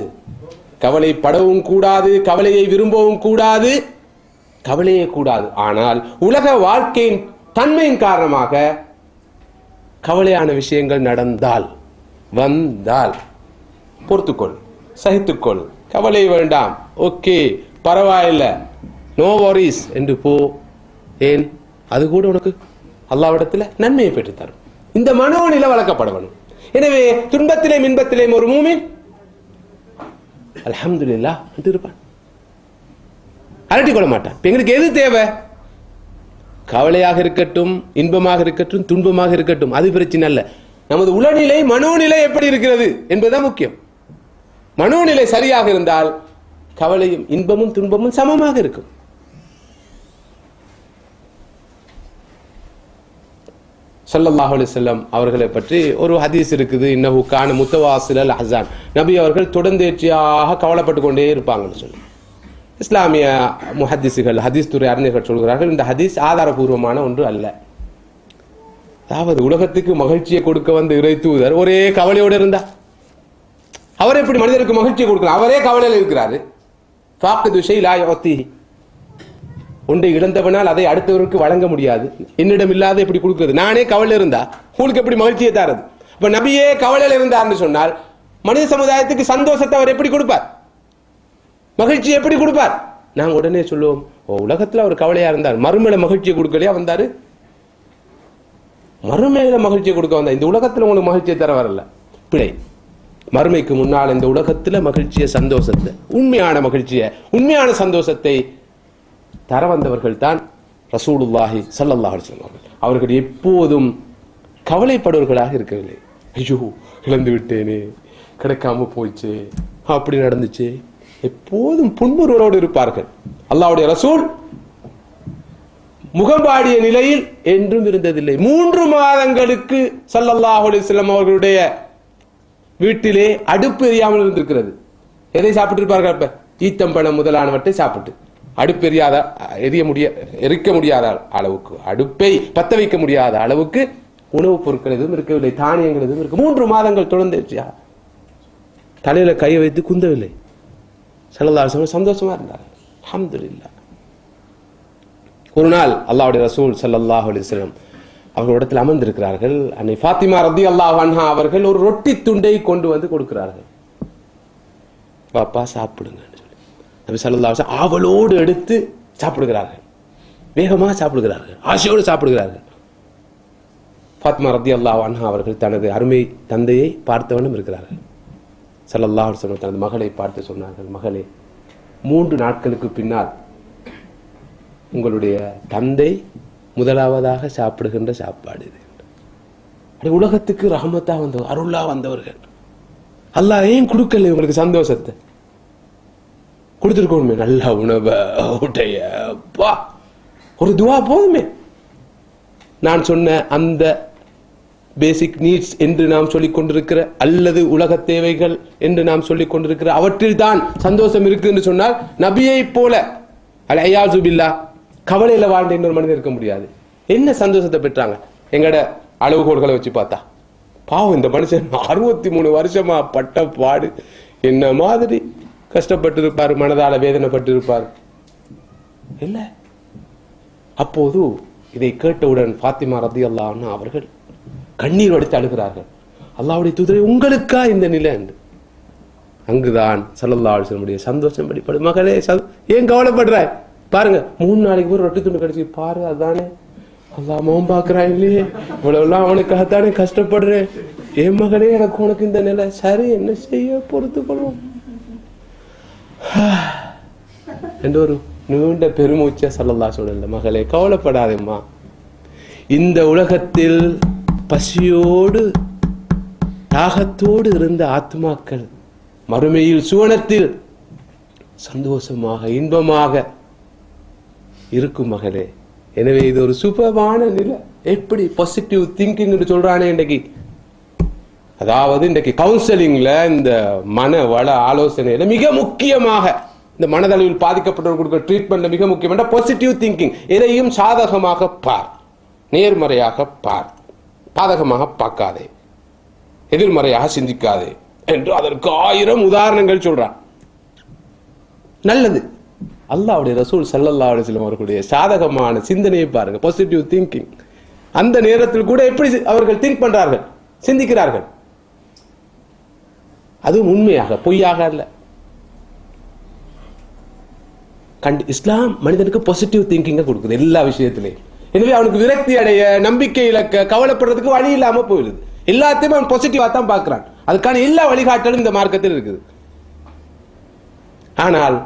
கவலைப்படவும் கூடாது, கவலையை விரும்பவும் கூடாது, கவலையே கூடாது. ஆனால் உலக வாழ்க்கையின் தன்மையின் காரணமாக கவலையான விஷயங்கள் நடந்தால் வந்தால் பொறுத்துக்கொள், சகித்துக்கொள், கவலை வேண்டாம், ஓகே பரவாயில்ல, நோ வரிஸ் என்று போ. ஏன்? அது கூட உனக்கு அல்லாஹ்விடத்தில் நன்மையை பெற்று தரும். இந்த மனோநிலை வளர்க்கப்பட வேண்டும். எனவே துன்பத்திலே இன்பத்திலே ஒரு மூமின் அல்ஹம்துலில்லாஹ் என்று இருப்பான், அலட்டிக் கொள்ள மாட்டான். எங்களுக்கு எது தேவை? கவலையாக இருக்கட்டும், இன்பமாக இருக்கட்டும், துன்பமாக இருக்கட்டும், அது பிரச்சனை அல்ல. நமது உளநிலை, மனோநிலை எப்படி இருக்கிறது என்பதுதான் முக்கியம். மனோநிலை சரியாக இருந்தால் கவலையும் இன்பமும் துன்பமும் சமமாக இருக்கும். ஸல்லல்லாஹு அலைஹி வஸல்லம் அவர்களை பற்றி ஒரு ஹதீஸ் இருக்குது. இன்னஹு கான முத்தவாசிலல் அஹ்ஸான். நபி அவர்கள் தொடர்ந்தேற்றியாக கவலைப்பட்டு கொண்டே இருப்பாங்கன்னு சொல்லி இஸ்லாமிய முஹத்திஸுகள், ஹதீஸ் துறை அறிஞர்கள் சொல்கிறார்கள், இந்த ஹதீஸ் ஆதாரபூர்வமான ஒன்று அல்ல. அதாவது உலகத்துக்கு மகிழ்ச்சியை கொடுக்க வந்த இறை தூதர் ஒரே கவலையோடு இருந்தா அவர் எப்படி மனிதருக்கு மகிழ்ச்சியை கொடுக்கிறார்? அவரே கவலையில் இருக்கிறாரு. ஒன்றை இழந்தவனால் அதை அடுத்தவருக்கு வழங்க முடியாது. என்னிடம் இல்லாத எப்படி கொடுக்கிறது? நானே கவலை இருந்தா உங்களுக்கு எப்படி மகிழ்ச்சியை தாரது? அப்ப நபியே கவலையில் இருந்தார்னு சொன்னால் மனித சமுதாயத்துக்கு சந்தோஷத்தை அவர் எப்படி கொடுப்பார்? மகிழ்ச்சி எப்படி கொடுப்பார்? நாங்க உடனே சொல்லுவோம், உலகத்துல அவர் கவலையா இருந்தார், மறுமையில மகிழ்ச்சியை கொடுக்கலையா வந்தாரு? மறுமையில மகிழ்ச்சியை கொடுக்க வந்தார். இந்த உலகத்துல உங்களுக்கு மகிழ்ச்சியை தர வரல, பிழை. மறுமைக்கு முன்னால் இந்த உலகத்துல மகிழ்ச்சியை, சந்தோஷத்தை, உண்மையான மகிழ்ச்சியை, உண்மையான சந்தோஷத்தை தர வந்தவர்கள் தான் ரசூலுல்லாஹி ஸல்லல்லாஹு அலைஹி வஸல்லம். அவர்கள் எப்போதும் கவலைப்படுவர்களாக இருக்கவில்லை. ஐயோ இழந்து விட்டேனே, கிடைக்காம போயிச்சு, அப்படி நடந்துச்சு. எப்போதும் புன்முறுவலோடு இருப்பார்கள். அல்லாஹ்வுடைய ரசூல் முகம்பாடிய நிலையில் என்றும் இருந்ததில்லை. 3 மாதங்களுக்கு ஸல்லல்லாஹு அலைஹி வஸல்லம் அவர்களுடைய வீட்டிலே அடுப்பு எரியாமல் இருந்திருக்கிறது. எதை சாப்பிட்டு இருப்பார்கள்? அப்ப ஈத்தம்பழம் முதலானவற்றை சாப்பிட்டு, அடுப்பு எரிக்க முடியாத அளவுக்கு, அடுப்பை பத்த வைக்க முடியாத அளவுக்கு உணவுப் பொருட்கள் எதுவும் இருக்கவில்லை, தானியங்கள் எதுவும் இருக்கு. 3 மாதங்கள் தொடர்ந்து தலையில கை வைத்து குந்தவில்லை. ஸல்லல்லாஹு அலைஹி வஸல்லம் சந்தோஷமா இருந்தார். அல்ஹம்துலில்லாஹ். ஒரு நாள் அல்லாஹ்வுடைய ரசூல் ஸல்லல்லாஹு அலைஹி வஸல்லம் அவர்களிடத்தில் அமர்ந்திருக்கிறார்கள். அன்னை ஃபாத்திமா ரலியல்லாஹு அன்ஹா அவர்கள் ஒரு ரொட்டி துண்டை கொண்டு வந்து கொடுக்கிறார்கள். பாப்பா சாப்பிடுங்க. நபி ஸல்லல்லாஹு அலைஹி வஸல்லம் ஆவலோடு எடுத்து சாப்பிடுகிறார்கள், வேகமாக சாப்பிடுகிறார்கள், ஆசையோடு சாப்பிடுகிறார்கள். ஃபாத்திமா ரலியல்லாஹு அன்ஹா அவர்கள் தனது அருமை தந்தையை பார்த்தவனும் இருக்கிறார்கள். ஸல்லல்லாஹு அலைஹி வஸல்லம் தனது மகளை பார்த்து சொன்னார்கள், மகளே, 3 நாட்களுக்கு பின்னால் உங்களுடைய தந்தை முதலாவதாக சாப்பிடுகின்ற சாப்பாடு இது. உலகத்துக்கு ரஹமத்தா வந்தவர், அருளா வந்தவர்கள். அல்லாஹ் ஏன் கொடுக்கல உங்களுக்கு சந்தோஷத்தை? கொடுத்துருக்கோமே, நல்ல உணவை, உடைய, ஒரு துவா போதுமே. நான் சொன்ன அந்த பேசிக் நீட்ஸ் என்று நாம் சொல்லிக் கொண்டிருக்கிற, அல்லது உலக தேவைகள் என்று நாம் சொல்லிக் கொண்டிருக்கிற அவற்றில் தான் சந்தோஷம் இருக்கு என்று சொன்னால், நபியை போல அல்ஹியாஸு பில்லாஹ் கவலையில வாழ்ந்த இன்னொரு மனிதர் இருக்க முடியாது. என்ன சந்தோஷத்தை பெற்றாங்க? எங்கட அளவுகோல்களை வச்சு பார்த்தா பாவம், இந்த மனுஷன் 63 வருஷமா பட்ட பாடு, என்ன மாதிரி கஷ்டப்பட்டு இருப்பார், மனதால வேதனைப்பட்டு இருப்பார் இல்ல. அப்போது இதை கேட்டவுடன் ஃபாத்திமா ரலியல்லாஹு அன்ஹா அவர்கள் கண்ணீர் வடித்து அழுகிறார்கள். அல்லாஹ்வுடைய தூதரே, உங்களுக்கா இந்த நிலை என்று. அங்குதான் ஸல்லல்லாஹு அலைஹி வஸல்லம் சந்தோஷம் வெளிப்படும். மகளே, ஏன் கவலைப்படுறாய்? பாருங்க, 3 நாளைக்கு ஒரு ரொட்டி துண்டு கிடைச்சி பாரு, அதானே அல்லாஹ் மௌம் பாக்குறான் இல்லையே, இவ்வளவுலாம் அவனுக்காகத்தானே கஷ்டப்படுறேன். என் மகளே, எனக்கு உனக்கு இந்த நிலை, சரி என்ன செய்ய, பொறுத்து கொள்வோம் என்று ஒரு நீண்ட பெருமூச்ச ஸல்லல்லாஹு அலைஹி வஸல்லம். மகளே, கவலைப்படாதேம்மா, இந்த உலகத்தில் பசியோடு தாகத்தோடு இருந்த ஆத்மாக்கள் மறுமையில் சுவனத்தில் சந்தோஷமாக இன்பமாக இருக்கும் மகளே, எனவே இது ஒரு சுபமான நிலை. எப்படி பாசிட்டிவ் திங்கிங் சொல்றானே இன்றைக்கு, அதாவது இன்றைக்கு கவுன்சிலிங்ல இந்த மன வள ஆலோசனையில மிக முக்கியமாக இந்த மனதளவில் பாதிக்கப்பட்டவர்களுக்கு ட்ரீட்மெண்ட்ல மிக முக்கியமான பாசிட்டிவ் திங்கிங். எதையும் சாதகமாக பார், நேர்மறையாக பார், பாதகமாக பார்க்காதே, எதிர்மறையாக சிந்திக்காதே என்று அதற்கு 1000 உதாரணங்கள் சொல்றான். நல்லது. அல்லாஹ்வுடைய ரசூல் ஸல்லல்லாஹு அலைஹி வஸல்லம் அவர்களுடைய சாதகமான சிந்தனையை பாருங்க, பாசிட்டிவ் திங்கிங். அந்த நேரத்தில் கூட எப்படி அவர்கள் திங்க் பண்றார்கள், சிந்திக்கிறார்கள். அதுவும் உண்மையாக, பொய்யாக அல்ல. இஸ்லாம் மனிதனுக்கு பாசிட்டிவ் திங்கிங்க கொடுக்குது எல்லா விஷயத்திலையும். எனவே அவனுக்கு விரக்தி அடைய, நம்பிக்கை இழக்க, கவலைப்படுறதுக்கு வழி இல்லாம போயிடுது. எல்லாத்தையும் அவன் பாசிட்டிவா தான் பார்க்கிறான். அதுக்கான எல்லா வழிகாட்டலும் இந்த மார்க்கத்தில் இருக்குது. ஆனால்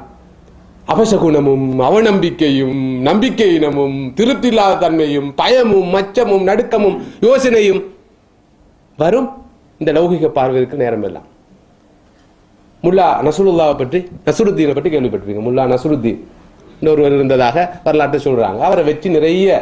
அபசகுணமும் அவநம்பிக்கையும் நம்பிக்கையினமும் திருப்தி இல்லாத தன்மையும் பயமும் மச்சமும் நடுக்கமும் யோசனையும் வரும் இந்த லௌகிக பார்வைக்கு நேரம் எல்லாம். முல்லா நசுருல்லாவை பற்றி, நசுருத்தீனை பற்றி கேள்விப்பட்டிருப்பீங்க. முல்லா நசுருத்தீன் இன்னொருவர் இருந்ததாக வரலாற்று சொல்றாங்க. அவரை வச்சு நிறைய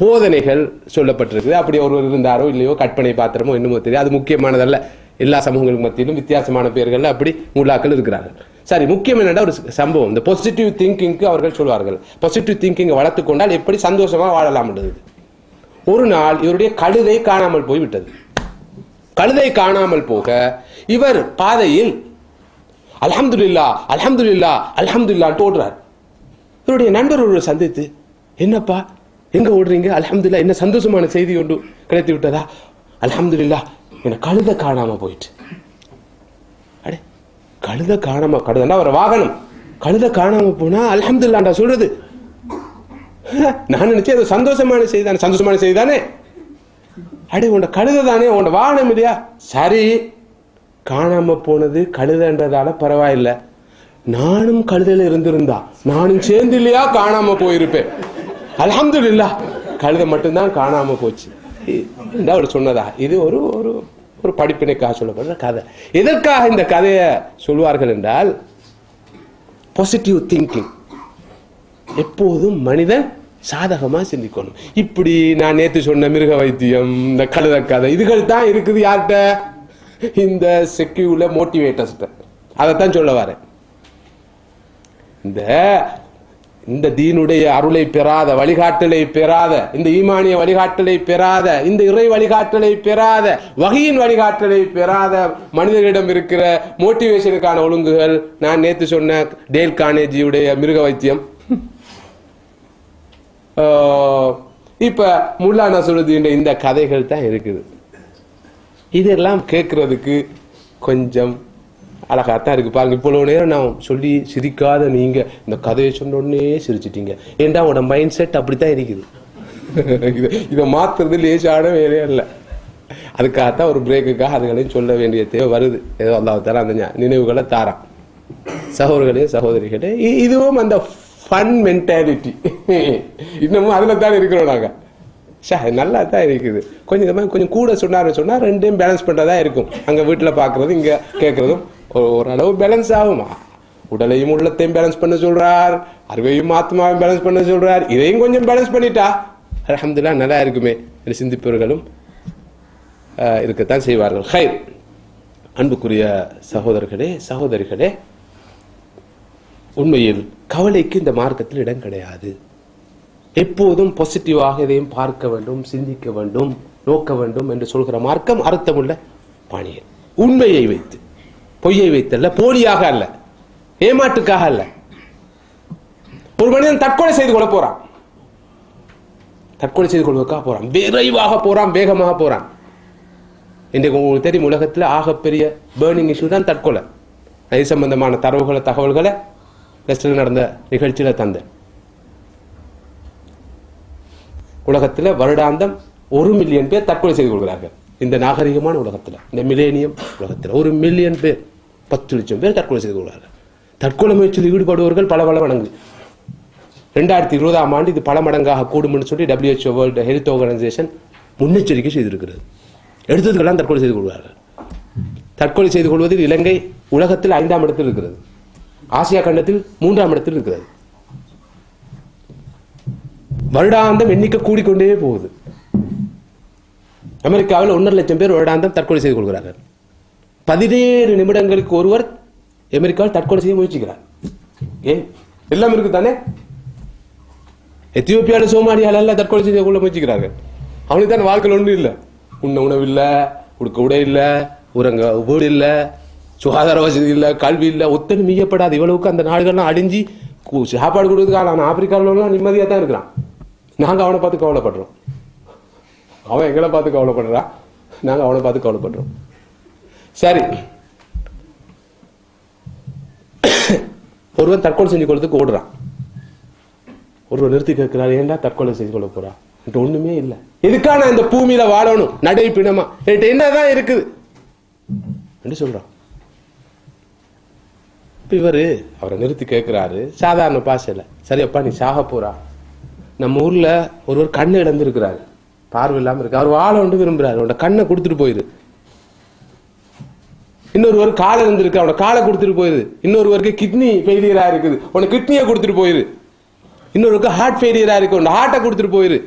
போதனைகள் சொல்லப்பட்டிருக்குது. அப்படி ஒருவர் இருந்தாரோ இல்லையோ, கற்பனை பாத்திரமோ என்னமோ தெரியாது, அது முக்கியமானதல்ல. எல்லா சமூகங்களுக்கு மத்தியிலும் வித்தியாசமான பேர்கள் அப்படி முல்லாக்கள் இருக்கிறார்கள். சரி, முக்கியம் என்னென்னா ஒரு சம்பவம். இந்த பாசிட்டிவ் திங்கிங்க்கு அவர்கள் சொல்வார்கள், பாசிட்டிவ் திங்கிங்கை வளர்த்து கொண்டால் எப்படி சந்தோஷமா வாழலாம் என்றது. ஒரு நாள் இவருடைய கழுதை காணாமல் போய் விட்டது. கழுதை காணாமல் போக இவர் பாதையில் அல்ஹம்துலில்லாஹ் அல்ஹம்துலில்லாஹ் அல்ஹம்துலில்லாஹ் ஓடுறார். இவருடைய நண்பர் ஒருவர் சந்தித்து, என்னப்பா எங்க ஓடுறீங்க? அல்ஹம்துலில்லாஹ், என்ன சந்தோஷமான செய்தி ஒன்று கிடைத்து விட்டதா? அல்ஹம்துலில்லாஹ், என்ன கழுதை காணாம போயிட்டு. அடே, கழுதை காணாம, கழுதைன்னா ஒரு வாகனம், கழுதை காணாம போனா அல்ஹம்துலில்லாஹ்டா சொல்றது. நான் நினைச்சேன் அது சந்தோஷமான செய்தி தானே. சந்தோஷமான செய்தி தானே. அடே, உண்ட கழுதை தானே, உண்ட வாகனம் இல்லையா? சரி, காணாம போனது கழுதைன்றதால பரவாயில்ல. நானும் கழுதையில இருந்திருந்தா நானும் சேர்ந்து இல்லையா காணாம போயிருப்பேன். அல்ஹம்துலில்லாஹ், கழுதை மட்டும்தான் காணாம போச்சு அவர் சொன்னதா? இது ஒரு ஒரு படிப்பினைக்காக சொல்லப்படுற கதை. எதற்காக இந்த கதையை சொல்வார்கள் என்றால், பாசிட்டிவ் திங்கிங். எப்போதும் மனிதன் சாதகமா சிந்திக்கணும். இப்படி நான் நேற்று சொன்ன மிருக வைத்தியம், இந்த கழுத கதை, இதுகள் தான் இருக்குது. யார்கிட்ட? இந்த செக்யூல மோட்டிவேட்டர்ஸ். அதைத்தான் சொல்ல வரேன். இந்த தீனுடைய அருளை பெறாத, வழிகாட்டலை பெறாத, இந்த ஈமானிய வழிகாட்டலை பெறாத, இந்த இறை வழிகாட்டலை பெறாத, வகையின் வழிகாட்டலை பெறாத மனிதர்களிடம் இருக்கிற மோட்டிவேஷனுக்கான ஒழுங்குகள், நான் நேற்று சொன்ன டேல் கார்னேஜியுடைய மிருக வைத்தியம், இப்ப முல்லா நசுருத்தீன் இந்த கதைகள் தான் இருக்குது. இதெல்லாம் கேட்கறதுக்கு கொஞ்சம் அழகாத்தான் இருக்கு. பாருங்க, இவ்வளவு நேரம் நான் சொல்லி சிரிக்காத நீங்க இந்த கதையை சொன்னோடனே சிரிச்சிட்டீங்க. ஏன்டா உங்களோட மைண்ட் செட் அப்படித்தான் இருக்குது. இதை மாத்துறது லேசான வேலையே இல்லை. அதுக்காகத்தான் ஒரு பிரேக்குக்காக அதுகளையும் சொல்ல வேண்டிய தேவை வருது. ஏதோ அல்லாஹ் தஆலா அந்த நினைவுகளை தாரான். சகோதரர்களே சகோதரிகளே, இதுவும் அந்த ஃபன் மென்டாலிட்டி இன்னமும் அதுல தான் இருக்கிறோம் நாங்க. நல்லா தான் இருக்குது. கொஞ்சம் கூட சொன்னா ரெண்டையும் பேலன்ஸ் பண்றதா இருக்கும். அங்க வீட்டுல பாக்குறது, இங்க கேட்கறதும் ஓரளவு பேலன்ஸ் ஆகுமா? உடலையும் உள்ளத்தையும் பேலன்ஸ் பண்ண சொல்றார், அறிவையும் ஆத்மாவையும் பேலன்ஸ் பண்ண சொல்றார். இதையும் கொஞ்சம் பேலன்ஸ் பண்ணிட்டா அல்ஹம்துலில்லாஹ் நல்லா இருக்குமே என்று சிந்திப்பவர்களும் இருக்கத்தான் செய்வார்கள். ஹைர். அன்புக்குரிய சகோதரர்களே சகோதரிகளே, உண்மையில் கவலைக்கு இந்த மார்க்கத்தில் இடம் கிடையாது. எப்போதும் பாசிட்டிவாக இதையும் பார்க்க வேண்டும், சிந்திக்க வேண்டும், நோக்க வேண்டும் என்று சொல்கிற மார்க்கம் அர்த்தமுள்ள பாணியில், உண்மையை வைத்து, பொய்யை வைத்தல்ல, போலியாக அல்ல, ஏமாற்றுக்காக அல்ல. ஒரு மனிதன் தற்கொலை செய்து கொள்ள போறான், தற்கொலை செய்து கொள்வதற்காக போறான், விரைவாக போறான், வேகமாக போறான். இன்றைக்கு உங்களுக்கு தெரியும், உலகத்தில் ஆகப்பெரிய பேர்னிங் இஷ்யூ தான் தற்கொலை. அது சம்பந்தமான தகவல்களை லெஸ்டரில் நடந்த நிகழ்ச்சியில தந்த. உலகத்தில் வருடாந்தம் 1 மில்லியன் பேர் தற்கொலை செய்து கொள்கிறார்கள். இந்த நாகரிகமான உலகத்தில், இந்த மில்லேனியம் உலகத்தில் 1 மில்லியன் பேர், 10 லட்சம் பேர் தற்கொலை செய்து கொள்கிறார்கள். தற்கொலை முயற்சியில் ஈடுபடுவர்கள் பல மடங்கு. 2020ஆம் ஆண்டு இது பல மடங்காக கூடும் என்று சொல்லி WHO வேர்ல்டு ஹெல்த் ஆர்கனைசேஷன் முன்னெச்சரிக்கை செய்திருக்கிறது. எடுத்ததுக்கெல்லாம் தற்கொலை செய்து கொள்வார்கள். தற்கொலை செய்து கொள்வதில் இலங்கை உலகத்தில் 5ஆம் இடத்தில் இருக்கிறது, ஆசியா கண்டத்தில் 3ஆம் இடத்தில் இருக்கிறது. வருடாந்தம் எண்ணிக்கை கூடிக்கொண்டே போகுது. அமெரிக்காவில் 1.5 லட்சம் பேர் வருடாந்தம் தற்கொலை செய்து கொள்கிறார்கள். 17 நிமிடங்களுக்கு ஒருவர் அமெரிக்காவில் தற்கொலை செய்ய முயற்சிக்கிறார். ஏன் எல்லாம் இருக்கு தானே? எத்தியோப்பியாவில் சோமாலியால எல்லாம் தற்கொலை செய்து கொள்ள முயற்சிக்கிறார்கள். அவனுக்கு தானே வாழ்க்கையில் ஒன்றும் இல்லை. உணவு இல்லை, உடுக்க உடை இல்லை, உறங்க வீடு இல்லை, சுகாதார வசதி இல்லை, கல்வி இல்லை, ஒத்தனை மீயப்படாது. இவ்வளவுக்கு அந்த நாடுகள்லாம் அழிஞ்சி சாப்பாடு கொடுக்குறதுக்காக அவன் ஆப்பிரிக்காவிலாம் நிம்மதியாக தான் இருக்கிறான். நாங்கள் அவனை பார்த்து கவலைப்படுறோம். அவன் எங்களை பார்த்து கவலைப்படுறான், நாங்கள் அவனை பார்த்து கவலைப்படுறோம். சரி, ஒருவன் தற்கொலை செஞ்சு கொள்றதுக்கு ஓடுறான். ஒருவர் நிறுத்தி கேட்கிறார், ஏன்டா தற்கொலை செஞ்சு கொள்ள போறா? ஒண்ணுமே இல்லை. எதுக்கான இந்த பூமியில வாழணும்? நடை பிணமா என்னதான் இருக்குது என்று சொல்றான். இவரு அவரை நிறுத்தி கேட்கிறாரு சாதாரண பாஷையில, சரியப்பா நீ சாக போறா. நம்ம ஊர்ல ஒருவர் கண்ணை இழந்து இருக்கிறாரு, பார்வை இல்லாம இருக்கு. அவர் வாழ ஒன்று விரும்புறாரு, அவனோட கண்ணை கொடுத்துட்டு போயிரு. இன்னொருவர் காலை இருந்திருக்கு, அவனோட காலை கொடுத்துட்டு போயிரு. இன்னொருவருக்கு கிட்னி ஃபெயிலியரா இருக்குது, உனக்கு கிட்னியை கொடுத்துட்டு போயிரு. இன்னொருக்கு ஹார்ட் ஃபெயிலியரா இருக்கு, உன் ஹார்ட்டை கொடுத்துட்டு போயிரு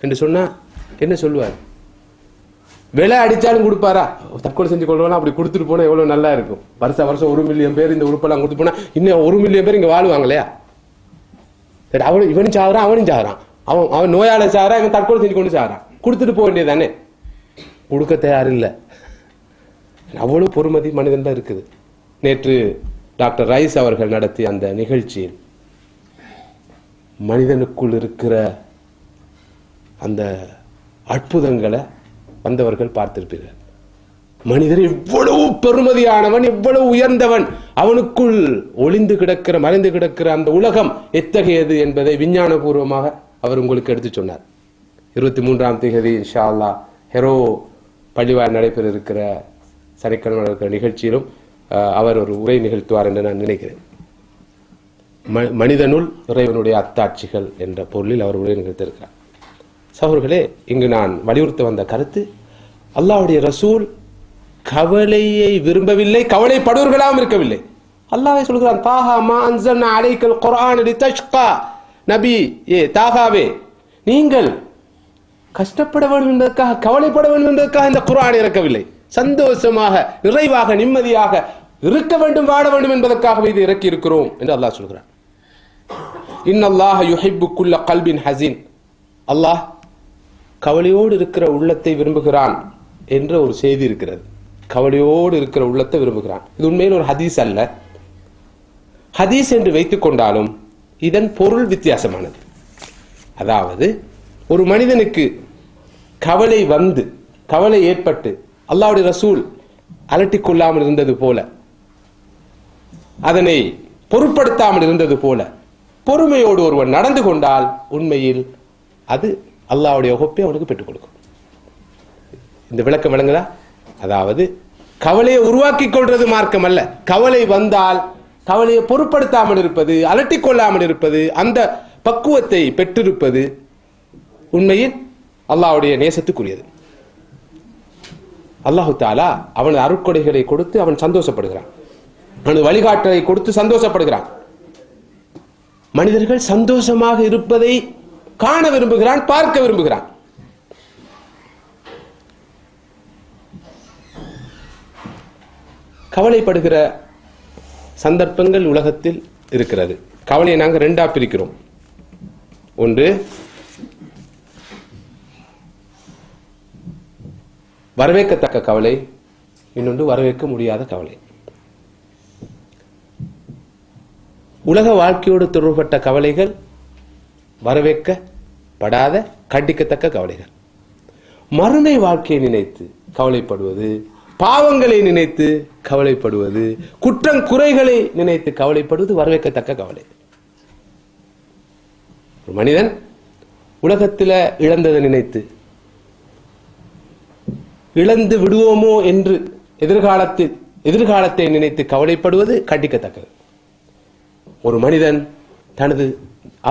என்று சொன்னா என்ன சொல்லுவார்? விலை அடிச்சாலும் கொடுப்பாரா? தற்கொலை செஞ்சு கொள்வானா? அப்படி கொடுத்துட்டு போனா எவ்வளவு நல்லா இருக்கும். வருஷம் 1 மில்லியன் பேர் இந்த உறுப்பெல்லாம் கொடுத்து போனா இன்னும் 1 மில்லியன் பேர் இங்க வாழுவாங்க இல்லையா? அவனும் இவனும் சாகுறான், அவனும் சாகுறான். அவன் நோயால சாகுறான், இவன் தற்கொலை செஞ்சு கொண்டு சாகுறான். கொடுத்துட்டு போக வேண்டியது தானே? கொடுக்க தயார் இல்லை. அவ்வளவு பொறுமதி மனிதன் தான் இருக்குது. நேற்று டாக்டர் ரைஸ் அவர்கள் நடத்திய அந்த நிகழ்ச்சியில் மனிதனுக்குள் இருக்கிற அந்த அற்புதங்களை வந்தவர்கள் பார்த்திருப்பீர்கள். மனிதன் எவ்வளவு பெருமதியானவன், எவ்வளவு உயர்ந்தவன், அவனுக்குள் ஒளிந்து கிடக்கிற மறைந்து கிடக்கிற அந்த உலகம் எத்தகையது என்பதை விஞ்ஞானபூர்வமாக அவர் உங்களுக்கு எடுத்து சொன்னார். 23ஆம் தேதி இன்ஷா அல்லாஹ் ஹெரோ பள்ளிவாயில் நடைபெற இருக்கிற சனிக்கிழமை இருக்கிற நிகழ்ச்சியிலும் அவர் ஒரு உரை நிகழ்த்துவார் என்று நான் நினைக்கிறேன். மனிதனுள் இறைவனுடைய அத்தாட்சிகள் என்ற பொருளில் அவர் உரை நிகழ்த்திருக்கிறார். சகோதரர்களே, இங்கு நான் வலியுறுத்த வந்த கருத்து, அல்லாஹ்வுடைய ரசூல் கவலையை விரும்பவில்லை, கவலைப்படுவர்களாகவும் இருக்கவில்லை. அல்லாஹ்வே சொல்கிறான், தாஹா மா அன்ஸல்னா அலைக்கல் குர்ஆன லிதஷ்கா. நபி தாகாவே, நீங்கள் கஷ்டப்பட வேண்டும் என்பதற்காக, கவலைப்பட வேண்டும் என்பதற்காக இந்த குர்ஆன் இறக்கவில்லை. சந்தோஷமாக, நிறைவாக, நிம்மதியாக இருக்க வேண்டும், வாழ வேண்டும் என்பதற்காக இது இறக்கி இருக்கிறோம் என்று அல்லாஹ் சொல்கிறான். இன்னல்லாஹ யுஹிப்பு குல்ல கல்பின் ஹஸீன். அல்லாஹ் கவலையோடு இருக்கிற உள்ளத்தை விரும்புகிறான் என்ற ஒரு செய்தி இருக்கிறது. கவலையோடு இருக்கிற உள்ளத்தை விரும்புகிறான். இது உண்மையில் ஒரு ஹதீஸ் அல்ல. ஹதீஸ் என்று வைத்துக் கொண்டாலும் இதன் பொருள் வித்தியாசமானது. அதாவது ஒரு மனிதனுக்கு கவலை வந்து, கவலை ஏற்பட்டு அல்லாஹ்வுடைய ரசூல் அலட்டிக் கொள்ளாமல் இருந்தது போல, அதனை பொருட்படுத்தாமல் இருந்தது போல பொறுமையோடு ஒருவன் நடந்து கொண்டால் உண்மையில் அது அல்லாஹ்வுடைய வகுப்பை அவனுக்கு பெற்றுக் கொடுக்கும். இந்த விளக்கம் விளங்குதா? அதாவது கவலையை உருவாக்கி கொள்வது மார்க்கம் அல்ல. கவலை வந்தால் கவலையை பொருட்படுத்தாமல் இருப்பது, அலட்டிக் கொள்ளாமல் இருப்பது, அந்த பக்குவத்தை பெற்றிருப்பது உண்மையில் அல்லாஹ்வுடைய நேசத்துக்குரியது. அல்லாஹு தஆலா அவனது அருட்கொடைகளை கொடுத்து அவன் சந்தோஷப்படுகிறான், அவனது வழிகாட்டலை கொடுத்து சந்தோஷப்படுகிறான். மனிதர்கள் சந்தோஷமாக இருப்பதை காண விரும்புகிறான், பார்க்க விரும்புகிறான். கவலைப்படுகிற சந்தர்ப்பங்கள் உலகத்தில் இருக்கிறது. கவலையை நாங்கள் 2ஆ பிரிக்கிறோம். ஒன்று வரவேற்கத்தக்க கவலை, இன்னொன்று வரவேற்க முடியாத கவலை. உலக வாழ்க்கையோடு தொடர்பட்ட கவலைகள் வரவேற்கப்படாத கண்டிக்கத்தக்க கவலைகள். மறுமை வாழ்க்கையை நினைத்து கவலைப்படுவது, பாவங்களை நினைத்து கவலைப்படுவது, குற்றம் குறைகளை நினைத்து கவலைப்படுவது வரவேற்கத்தக்க கவலை. ஒரு மனிதன் உலகத்தில் இழந்ததை நினைத்து, இழந்து விடுவோமோ என்று எதிர்காலத்தை நினைத்து கவலைப்படுவது கண்டிக்கத்தக்கது. ஒரு மனிதன் தனது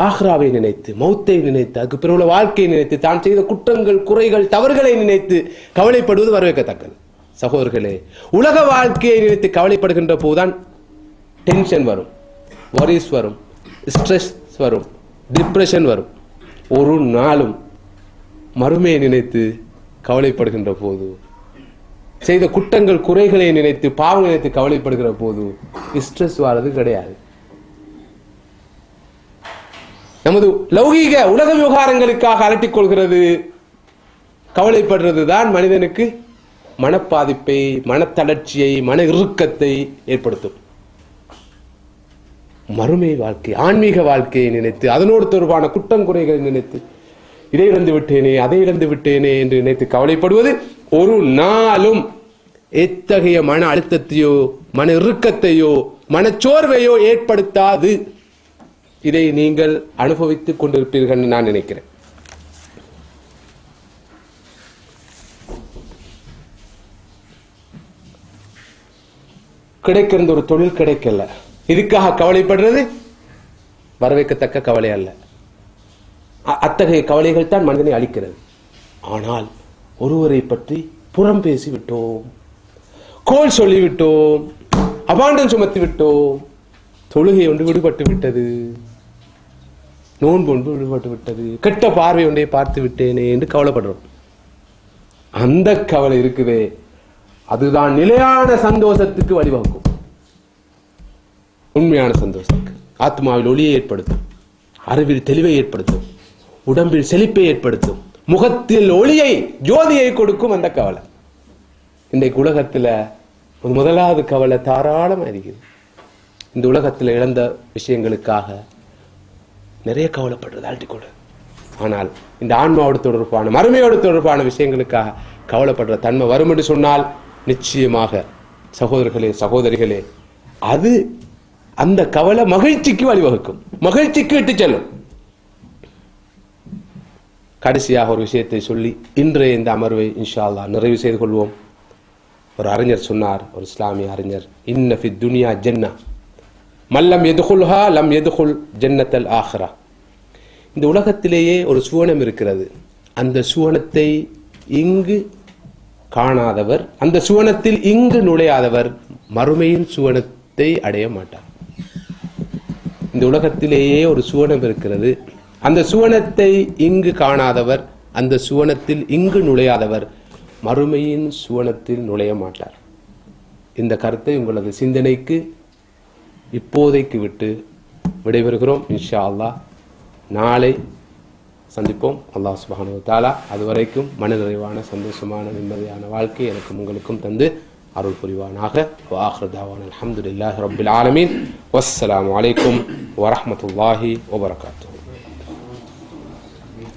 ஆஹ்ராவை நினைத்து, மௌத்தை நினைத்து, அதுக்கு பிறகு வாழ்க்கையை நினைத்து, தான் செய்த குற்றங்கள் குறைகள் தவறுகளை நினைத்து கவலைப்படுவது வரவேற்கத்தக்கது. சகோதரர்களே, உலக வாழ்க்கையை நினைத்து கவலைப்படுகின்ற போதுதான் டென்ஷன் வரும், வரிஸ் வரும், ஸ்ட்ரெஸ் வரும், டிப்ரெஷன் வரும். ஒரு நாளும் மறுமையை நினைத்து கவலைப்படுகின்ற போது, செய்த குற்றங்கள் குறைகளை நினைத்து பாவங்களை நினைத்து கவலைப்படுகிற போது ஸ்ட்ரெஸ் வாரது கிடையாது. நமது லௌகீக உலக விவகாரங்களுக்காக அலட்டிக் கொள்கிறது, கவலைப்படுறது தான் மனிதனுக்கு மனப்பாதிப்பை, மனத்தளர்ச்சியை, மன இறுக்கத்தை ஏற்படுத்தும். மறுமை வாழ்க்கை, ஆன்மீக வாழ்க்கையை நினைத்து, அதனோடு தொடர்பான குற்றம் குறைகளை நினைத்து, இதை இழந்து விட்டேனே, அதை இழந்து விட்டேனே என்று நினைத்து கவலைப்படுவது ஒரு நாளும் எத்தகைய மன அழுத்தத்தையோ, மன இறுக்கத்தையோ, மனச்சோர்வையோ ஏற்படுத்தாது. இதை நீங்கள் அனுபவித்துக் கொண்டிருப்பீர்கள் நான் நினைக்கிறேன். கிடைக்கிற ஒரு தொழில் கிடைக்கல, இதுக்காக கவலைப்படுறது வரவேற்கத்தக்க கவலை அல்ல. அத்தகைய கவலைகள் தான் மனிதனை அளிக்கிறது. ஆனால் ஒருவரை பற்றி புறம் பேசிவிட்டோம், கோல் சொல்லிவிட்டோம், அபாண்டம் சுமத்தி விட்டோம், தொழுகை ஒன்று விடுபட்டு விட்டது, நோன்பு ஒன்று விடுபட்டு விட்டது, கெட்ட பார்வை ஒன்றை பார்த்து விட்டேனே என்று கவலைப்படுறோம். அந்த கவலை இருக்குதே, அதுதான் நிலையான சந்தோஷத்துக்கு வழிவகுக்கும். உண்மையான சந்தோஷத்துக்கு ஆத்மாவில் ஒளியை ஏற்படுத்தும், அறிவில் தெளிவை ஏற்படுத்தும், உடம்பில் செழிப்பை ஏற்படுத்தும், முகத்தில் ஒளியை, ஜோதியை கொடுக்கும் அந்த கவலை. இன்றைக்கு உலகத்துல முதலாவது கவலை தாராளமா இருக்குது. இந்த உலகத்தில் இழந்த விஷயங்களுக்காக நிறைய கவலைப்படுறது அழட்டிக்கொடு. ஆனால் இந்த ஆன்மாவோடு தொடர்பான, மறுமையோடு தொடர்பான விஷயங்களுக்காக கவலைப்படுற தன்மை வரும் என்று சொன்னால் நிச்சயமாக சகோதரர்களே, சகோதரிகளே, அது அந்த கவலை மகிழ்ச்சிக்கு வழிவகுக்கும், மகிழ்ச்சிக்கு இட்டு செல்லும். கடைசியாக ஒரு விஷயத்தை சொல்லி இன்றைய இந்த அமர்வை இன்ஷா அல்லாஹ் நிறைவு செய்து கொள்வோம். ஒரு அறிஞர் சொன்னார், ஒரு இஸ்லாமிய அறிஞர், இன்ன ஃபி துனியா ஜன்னா மல்லம் எதுகுல்ஹா லம் எதுகுல் ஜன்னத்தல் ஆஹ்ரா. இந்த உலகத்திலேயே ஒரு சுவனம் இருக்கிறது, அந்த சுவனத்தை இங்கு காணாதவர், அந்த சுவனத்தில் இங்கு நுழையாதவர் மறுமையின் சுவனத்தை அடைய மாட்டார். இந்த உலகத்திலேயே ஒரு சுவனம் இருக்கிறது, அந்த சுவனத்தை இங்கு காணாதவர், அந்த சுவனத்தில் இங்கு நுழையாதவர் மறுமையின் சுவனத்தில் நுழைய மாட்டார். இந்த கருத்தை உங்களது சிந்தனைக்கு இப்போதைக்கு விட்டு விடைபெறுகிறோம். இன்ஷா அல்லாஹ் நாளை சந்திப்போம். அல்லாஹ் சுப்ஹானஹு வ தஆலா அதுவரைக்கும் மன நிறைவான, சந்தோஷமான, நிம்மதியான வாழ்க்கை எனக்கும் உங்களுக்கும் தந்து அருள் புரிவானாக. வ ஆகிரு தஅவானா அல்ஹம்துலில்லாஹி ரப்பில் ஆலமீன். வஸ்ஸலாமு அலைக்கும் வ ரஹ்மத்துல்லாஹி வ பரகாத்துஹு.